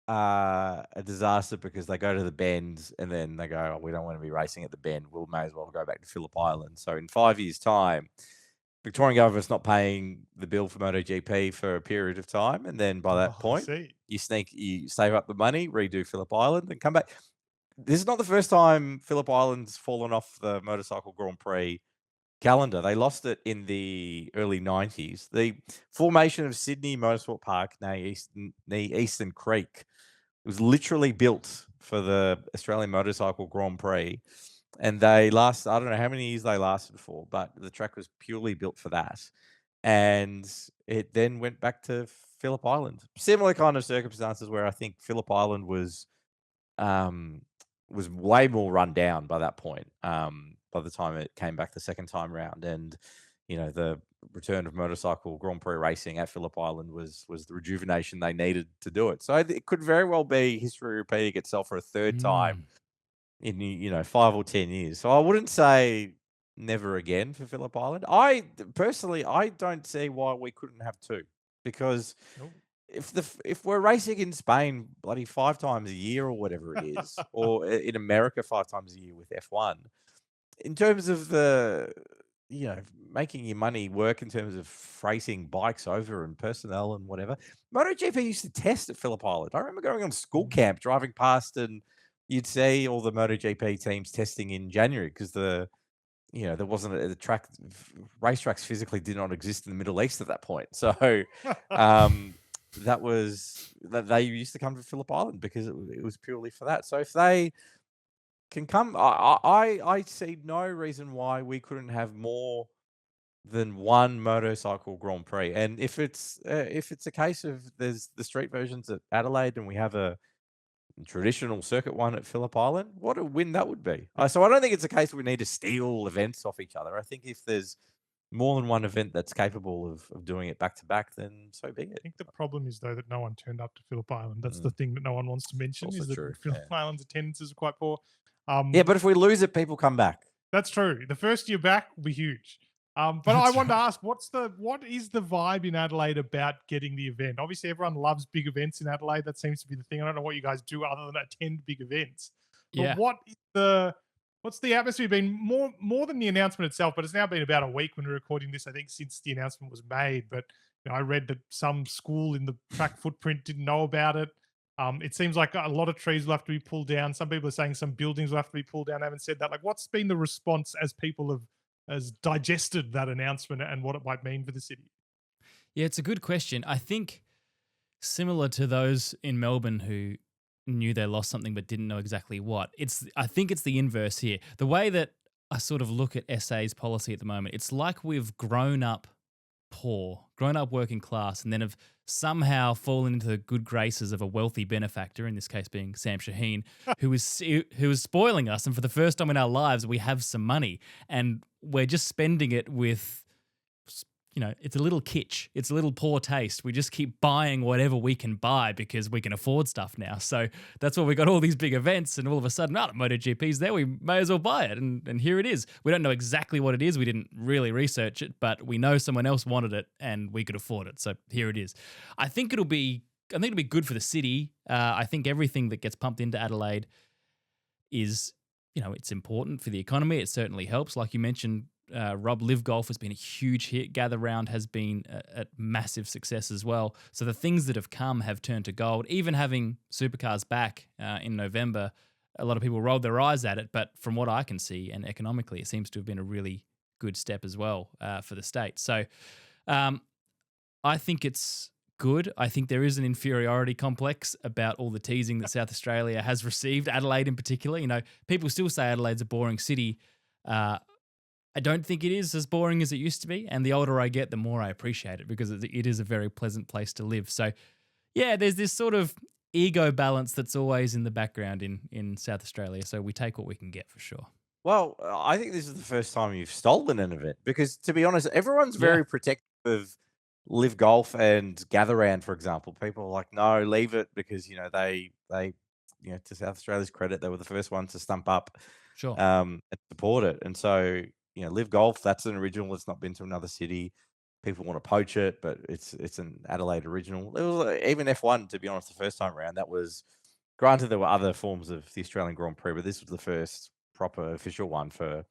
a disaster because they go to the bend and then they go, we don't want to be racing at the bend. We may as well go back to Phillip Island. So in 5 years' time, Victorian government's not paying the bill for MotoGP for a period of time. And then by that point, you save up the money, redo Phillip Island and come back. This is not the first time Phillip Island's fallen off the motorcycle Grand Prix calendar. They lost it in the early 90s. The formation of Sydney Motorsport Park, near Eastern Creek, was literally built for the Australian Motorcycle Grand Prix. And I don't know how many years they lasted for, but the track was purely built for that. And it then went back to Phillip Island. Similar kind of circumstances where I think Phillip Island was way more run down by that point. By the time it came back the second time round, and the return of motorcycle Grand Prix racing at Phillip Island was the rejuvenation they needed to do it. So it could very well be history repeating itself for a third time in 5 or 10 years. So I wouldn't say never again for Phillip Island. I don't see why we couldn't have two, because if we're racing in Spain bloody 5 times a year or whatever it is, or in America 5 times a year with F1, in terms of the making your money work in terms of freighting bikes over and personnel and whatever, MotoGP used to test at Phillip Island. I remember going on school camp, driving past, and you'd see all the MotoGP teams testing in January because there wasn't the track. Racetracks physically did not exist in the Middle East at that point. So that they used to come to Phillip Island because it was purely for that. So if they can come, I see no reason why we couldn't have more than one motorcycle Grand Prix. And if it's a case of there's the street versions at Adelaide and we have a traditional circuit one at Phillip Island, what a win that would be. So I don't think it's a case we need to steal events off each other. I think if there's more than one event that's capable of doing it back to back, then so be it. I think the problem is though that no one turned up to Phillip Island. That's the thing that no one wants to mention, is that Phillip Island's attendances are quite poor. But if we lose it, people come back. That's true. The first year back will be huge. But I wanted to ask, what is the vibe in Adelaide about getting the event? Obviously, everyone loves big events in Adelaide. That seems to be the thing. I don't know what you guys do other than attend big events. But what's the atmosphere been more than the announcement itself? But it's now been about a week when we're recording this, I think, since the announcement was made. But I read that some school in the track footprint didn't know about it. It seems like a lot of trees will have to be pulled down. Some people are saying some buildings will have to be pulled down. I haven't said that. Like, what's been the response as people has digested that announcement and what it might mean for the city? Yeah, it's a good question. I think similar to those in Melbourne who knew they lost something but didn't know exactly what. I think it's the inverse here. The way that I sort of look at SA's policy at the moment, it's like we've grown up poor, grown up working class, and then have somehow fallen into the good graces of a wealthy benefactor, in this case being Sam Shaheen, who is spoiling us. And for the first time in our lives, we have some money, and we're just spending it with, it's a little kitsch. It's a little poor taste. We just keep buying whatever we can buy because we can afford stuff now. So that's why we got all these big events, and all of a sudden, the MotoGP's there. We may as well buy it, and here it is. We don't know exactly what it is. We didn't really research it, but we know someone else wanted it, and we could afford it. So here it is. I think it'll be good for the city. I think everything that gets pumped into Adelaide is, it's important for the economy. It certainly helps. Like you mentioned, Rob, Live Golf has been a huge hit. Gather Round has been a massive success as well. So the things that have come have turned to gold. Even having supercars back in November, a lot of people rolled their eyes at it. But from what I can see, and economically, it seems to have been a really good step as well for the state. So I think it's good. I think there is an inferiority complex about all the teasing that South Australia has received, Adelaide in particular. People still say Adelaide's a boring city. I don't think it is as boring as it used to be. And the older I get, the more I appreciate it, because it is a very pleasant place to live. So, yeah, there's this sort of ego balance that's always in the background in South Australia. So we take what we can get for sure. Well, I think this is the first time you've stolen an event because, to be honest, everyone's very protective of Live Golf and Gather Round, for example. People are like, no, leave it because, they to South Australia's credit, they were the first ones to stump up and support it. And so, Live Golf, that's an original. It's not been to another city. People want to poach it, but it's an Adelaide original. It was even F1, to be honest, the first time around. That was, granted, there were other forms of the Australian Grand Prix, but this was the first proper official one for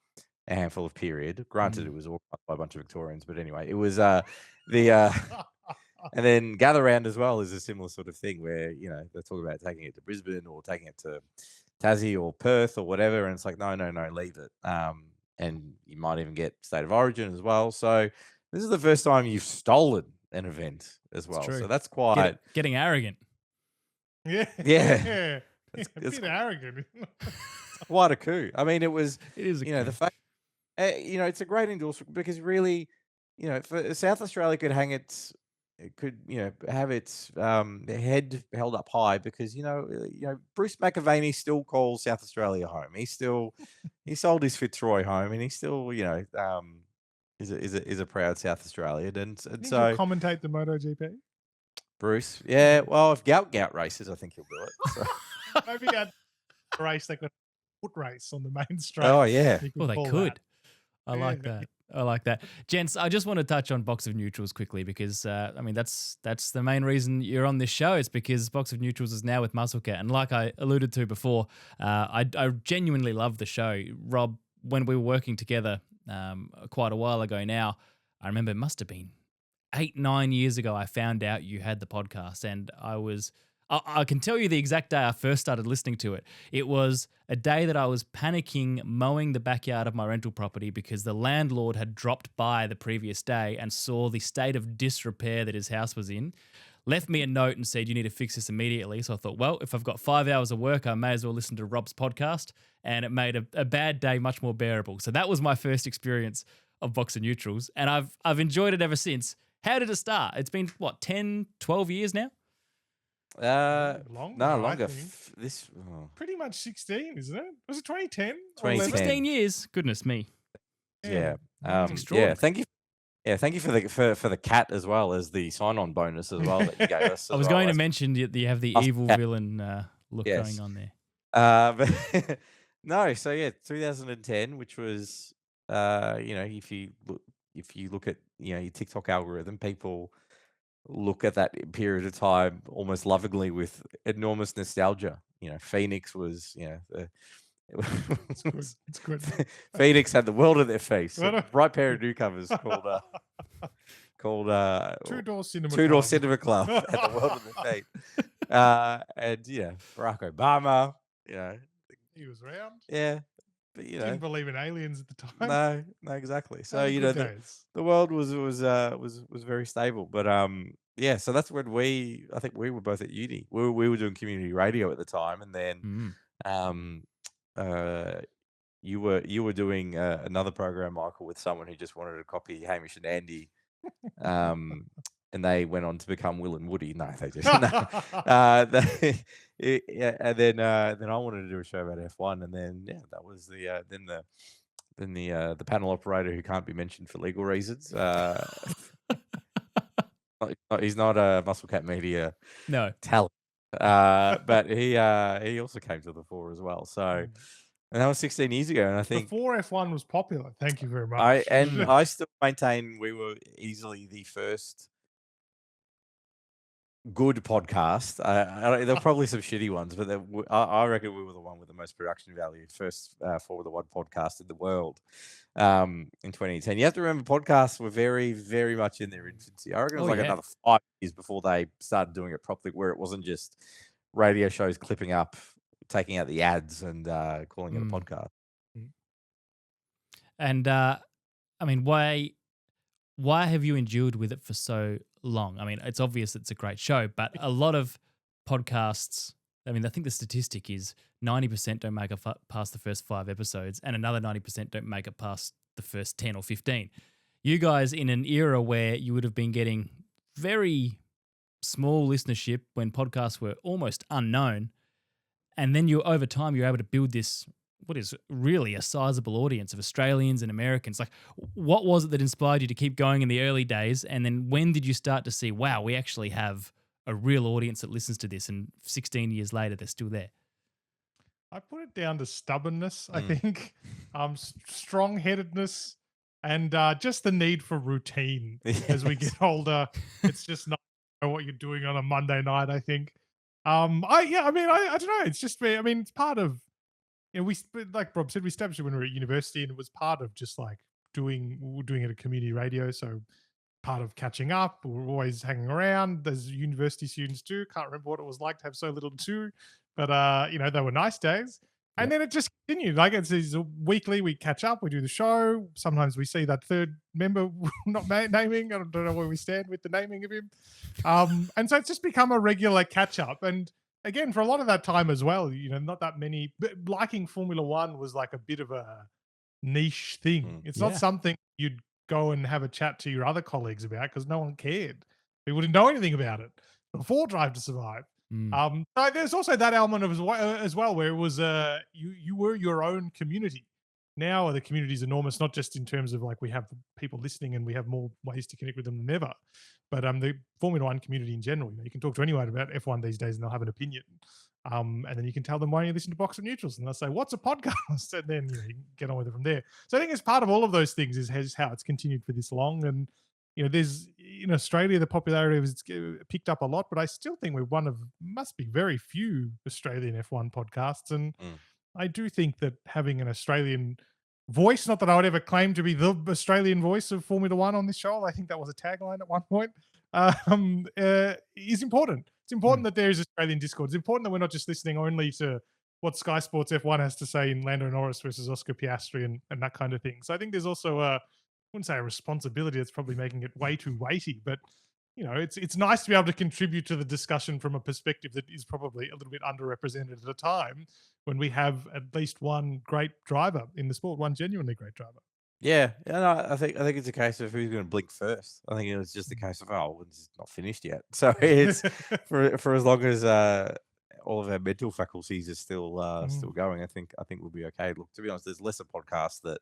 a handful of period. Granted, it was organised by a bunch of Victorians, but anyway, it was and then Gather Round as well is a similar sort of thing where, they're talking about taking it to Brisbane or taking it to Tassie or Perth or whatever. And it's like, no, leave it. And you might even get State of Origin as well. So this is the first time you've stolen an event as well. So that's quite... Getting arrogant. Yeah. It's a bit arrogant. Quite a coup. I mean, it is a coup. The fact, it's a great endorsement because really, for South Australia could have its head held up high because Bruce McAvaney still calls South Australia home. He sold his Fitzroy home, and he still is a proud South Australian. And so commentate the MotoGP. Bruce, well, if Gout races, I think he'll do it. So. Maybe a race they could foot race on the main straight. Oh yeah, well they could. I like that. Gents, I just want to touch on Box of Neutrals quickly because, that's the main reason you're on this show. It's because Box of Neutrals is now with MuscleCat. And like I alluded to before, I genuinely love the show. Rob, when we were working together quite a while ago now, I remember it must have been 8-9 years ago, I found out you had the podcast, and I can tell you the exact day I first started listening to it. It was a day that I was panicking mowing the backyard of my rental property because the landlord had dropped by the previous day and saw the state of disrepair that his house was in, left me a note and said, you need to fix this immediately. So I thought, well, if I've got 5 hours of work, I may as well listen to Rob's podcast, and it made a bad day much more bearable. So that was my first experience of Box of Neutrals, and I've enjoyed it ever since. How did it start? It's been, 10, 12 years now? Longer. Pretty much 16, isn't it? Was it 2010? 16 years. Goodness me. Yeah. Thank you. Yeah, thank you for the cat as well as the sign-on bonus as well that you gave us. I was going to mention that you have the evil villain look going on there. But no, so 2010, which was if you look at your TikTok algorithm, people look at that period of time almost lovingly with enormous nostalgia. Phoenix was, it's good. Phoenix had the world at their face. A bright pair of newcomers called Two Door Cinema Club had the world at their feet. And Barack Obama, he was around. Yeah. But, didn't believe in aliens at the time. No, exactly. So the world was very stable. But so that's when I think we were both at uni. We were doing community radio at the time, and then you were doing another program, Michael, with someone who just wanted to copy Hamish and Andy And they went on to become Will and Woody. No, they just no. And then I wanted to do a show about F1, and then that was the panel operator who can't be mentioned for legal reasons. He's not a Muscle Cat Media talent, but he also came to the fore as well. So. And that was 16 years ago, and I think before F1 was popular. Thank you very much. I still maintain we were easily the first good podcast. There were probably some shitty ones, but I reckon we were the one with the most production value. First Formula One podcast in the world in 2010. You have to remember, podcasts were very, very much in their infancy. I reckon it was another 5 years before they started doing it properly, where it wasn't just radio shows clipping up, taking out the ads and calling it a podcast. And I mean, why have you endured with it for so long? I mean, it's obvious it's a great show, but a lot of podcasts, I mean, I think the statistic is 90% don't make it past the first 5 episodes, and another 90% don't make it past the first 10 or 15. You guys, in an era where you would have been getting very small listenership when podcasts were almost unknown, and then over time, you're able to build this, what is really a sizable audience of Australians and Americans. Like, what was it that inspired you to keep going in the early days? And then when did you start to see, wow, we actually have a real audience that listens to this, and 16 years later, they're still there? I put it down to stubbornness, I think, strong-headedness, and just the need for routine as we get older. It's just not what you're doing on a Monday night, I think. I don't know. It's just, I mean, it's part of, we, like Rob said, we established it when we were at university, and it was part of just like doing it at community radio. So part of catching up. We're always hanging around, as university students do. Can't remember what it was like to have so little to do, but they were nice days. And then it just continued. Like, it's weekly, we catch up, we do the show. Sometimes we see that third member not naming. I don't know where we stand with the naming of him. And so it's just become a regular catch up. And again, for a lot of that time as well, not that many, but liking Formula One was like a bit of a niche thing. It's not something you'd go and have a chat to your other colleagues about, because no one cared. People didn't know anything about it before Drive to Survive. So there's also that element of as well, where it was you were your own community. Now the community is enormous, not just in terms of like we have people listening and we have more ways to connect with them than ever, but the Formula One community in general. You can talk to anyone about F1 these days and they'll have an opinion. And then you can tell them, why don't you listen to Box of Neutrals? And they'll say, what's a podcast? And then you can get on with it from there. So I think it's part of all of those things is how it's continued for this long. And there's in Australia, the popularity was picked up a lot, but I still think we're one of, must be very few Australian F1 podcasts. And I do think that having an Australian voice, not that I would ever claim to be the Australian voice of Formula One on this show, I think that was a tagline at one point, is important. It's important that there is Australian Discord. It's important that we're not just listening only to what Sky Sports F1 has to say in Lando Norris versus Oscar Piastri and that kind of thing. So I think there's also I wouldn't say a responsibility, that's probably making it way too weighty, but it's nice to be able to contribute to the discussion from a perspective that is probably a little bit underrepresented at a time when we have at least one great driver in the sport, one genuinely great driver. Yeah, no, I think it's a case of who's going to blink first. I think it was just a case of it's not finished yet. So it's for as long as all of our mental faculties are still still going. I think we'll be okay. Look, to be honest, there's lesser podcasts that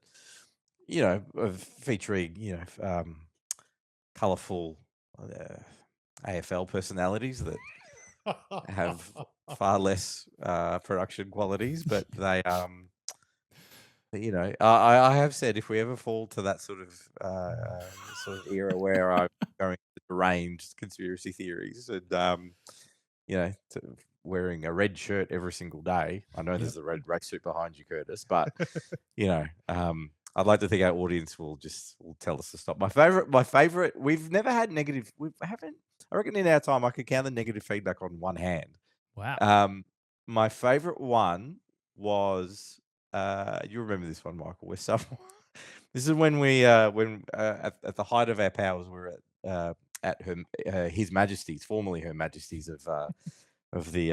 of featuring colourful AFL personalities that have far less production qualities, but they I have said, if we ever fall to that sort of era where I'm going to deranged conspiracy theories and wearing a red shirt every single day. I know there's a red race suit behind you, Curtis, but I'd like to think our audience will tell us to stop. My favorite. We've never had negative. We haven't. I reckon in our time I could count the negative feedback on one hand. Wow. My favorite one was. You remember this one, Michael? This is when we at the height of our powers, we were at His Majesty's, formerly Her Majesty's of the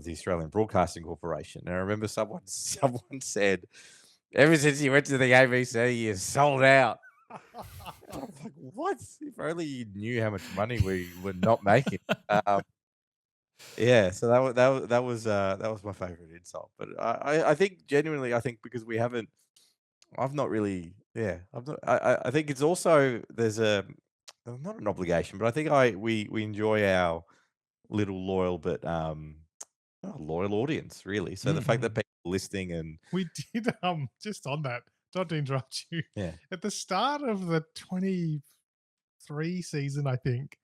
Australian Broadcasting Corporation. And I remember someone said, ever since you went to the ABC, you're sold out. I was like, what? If only you knew how much money we were not making. Yeah, so that was my favorite insult. But I think genuinely, I think because I've not really, yeah, I've not. I think it's also there's not an obligation, but I think we enjoy our little loyal but loyal audience really. So the fact that people are listening and We did just on that, not to interrupt you. yeah, At the start of the 23 season, I think,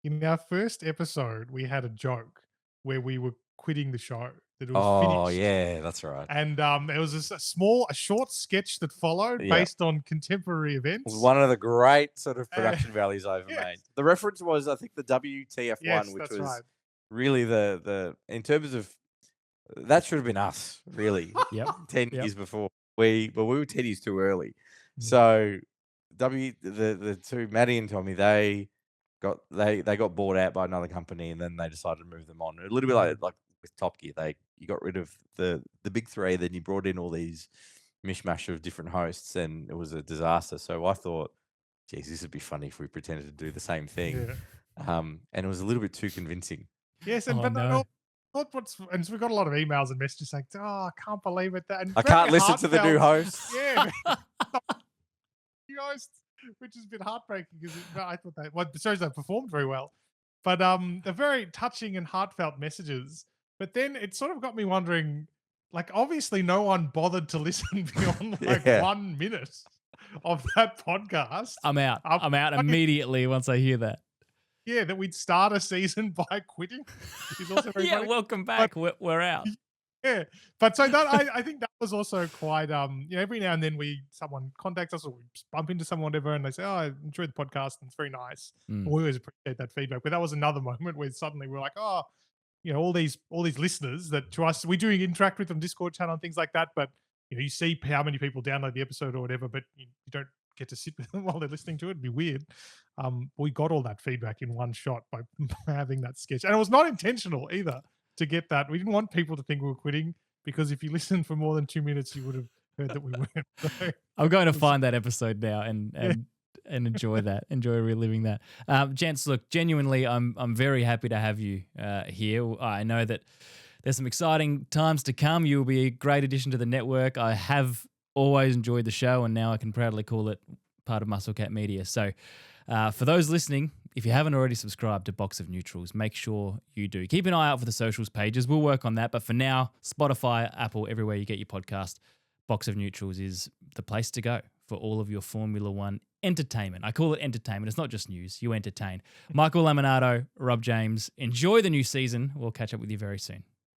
in our first episode, we had a joke where we were quitting the show, that it was oh finished. yeah, that's right. And it was a short sketch that followed Yeah. based on contemporary It events. was one of the great sort of production values I ever yes. made. The reference was, I think, the WTF1, Yes, which that's was right. really the in terms of that should have been us, really. Yep. 10 Yep. years before. We were 10 years too early. Mm. So the two, Maddie and Tommy, they got bought out by another company and then they decided to move them on. A little bit like with Top Gear. You got rid of the big three, then you brought in all these mishmash of different hosts and it was a disaster. So I thought, geez, this would be funny if we pretended to do the same thing. Yeah. And it was a little bit too convincing. Yes, and Oh, but no. and so we got a lot of emails and messages saying, "Oh, I can't believe it." And I very can't listen to the new heartfelt- hosts. Yeah, new hosts, which has been heartbreaking because I thought the shows they performed very well, but they're very touching and heartfelt messages. But then it sort of got me wondering, like, obviously no one bothered to listen beyond like Yeah. 1 minute of that podcast. I'm out. I'm out immediately once I hear that. Yeah, that we'd start a season by quitting is also very Yeah, funny. welcome back. We're out. Yeah, but so that I think that was also quite every now and then someone contacts us or we bump into someone whatever and they say, "Oh, I enjoyed the podcast and it's very nice." Mm. We always appreciate that feedback. But that was another moment where suddenly we're like, "Oh, all these listeners that to us we do interact with them, Discord channel and things like that." But you see how many people download the episode or whatever, but you don't get to sit with them while they're listening to it. It'd be weird. We got all that feedback in one shot by having that sketch, and it was not intentional either. To get that, we didn't want people to think we were quitting because if you listened for more than 2 minutes, you would have heard that we weren't. So, I'm going to find that episode now and enjoy that, enjoy reliving that. Gents, look, genuinely, I'm very happy to have you here. I know that there's some exciting times to come. You'll be a great addition to the network. I have always enjoyed the show, and now I can proudly call it part of Musclecat Media. So for those listening, if you haven't already subscribed to Box of Neutrals, make sure you do. Keep an eye out for the socials pages. We'll work on that. But for now, Spotify, Apple, everywhere you get your podcast, Box of Neutrals is the place to go for all of your Formula One entertainment. I call it entertainment. It's not just news. You entertain. Michael Laminato, Rob James, enjoy the new season. We'll catch up with you very soon.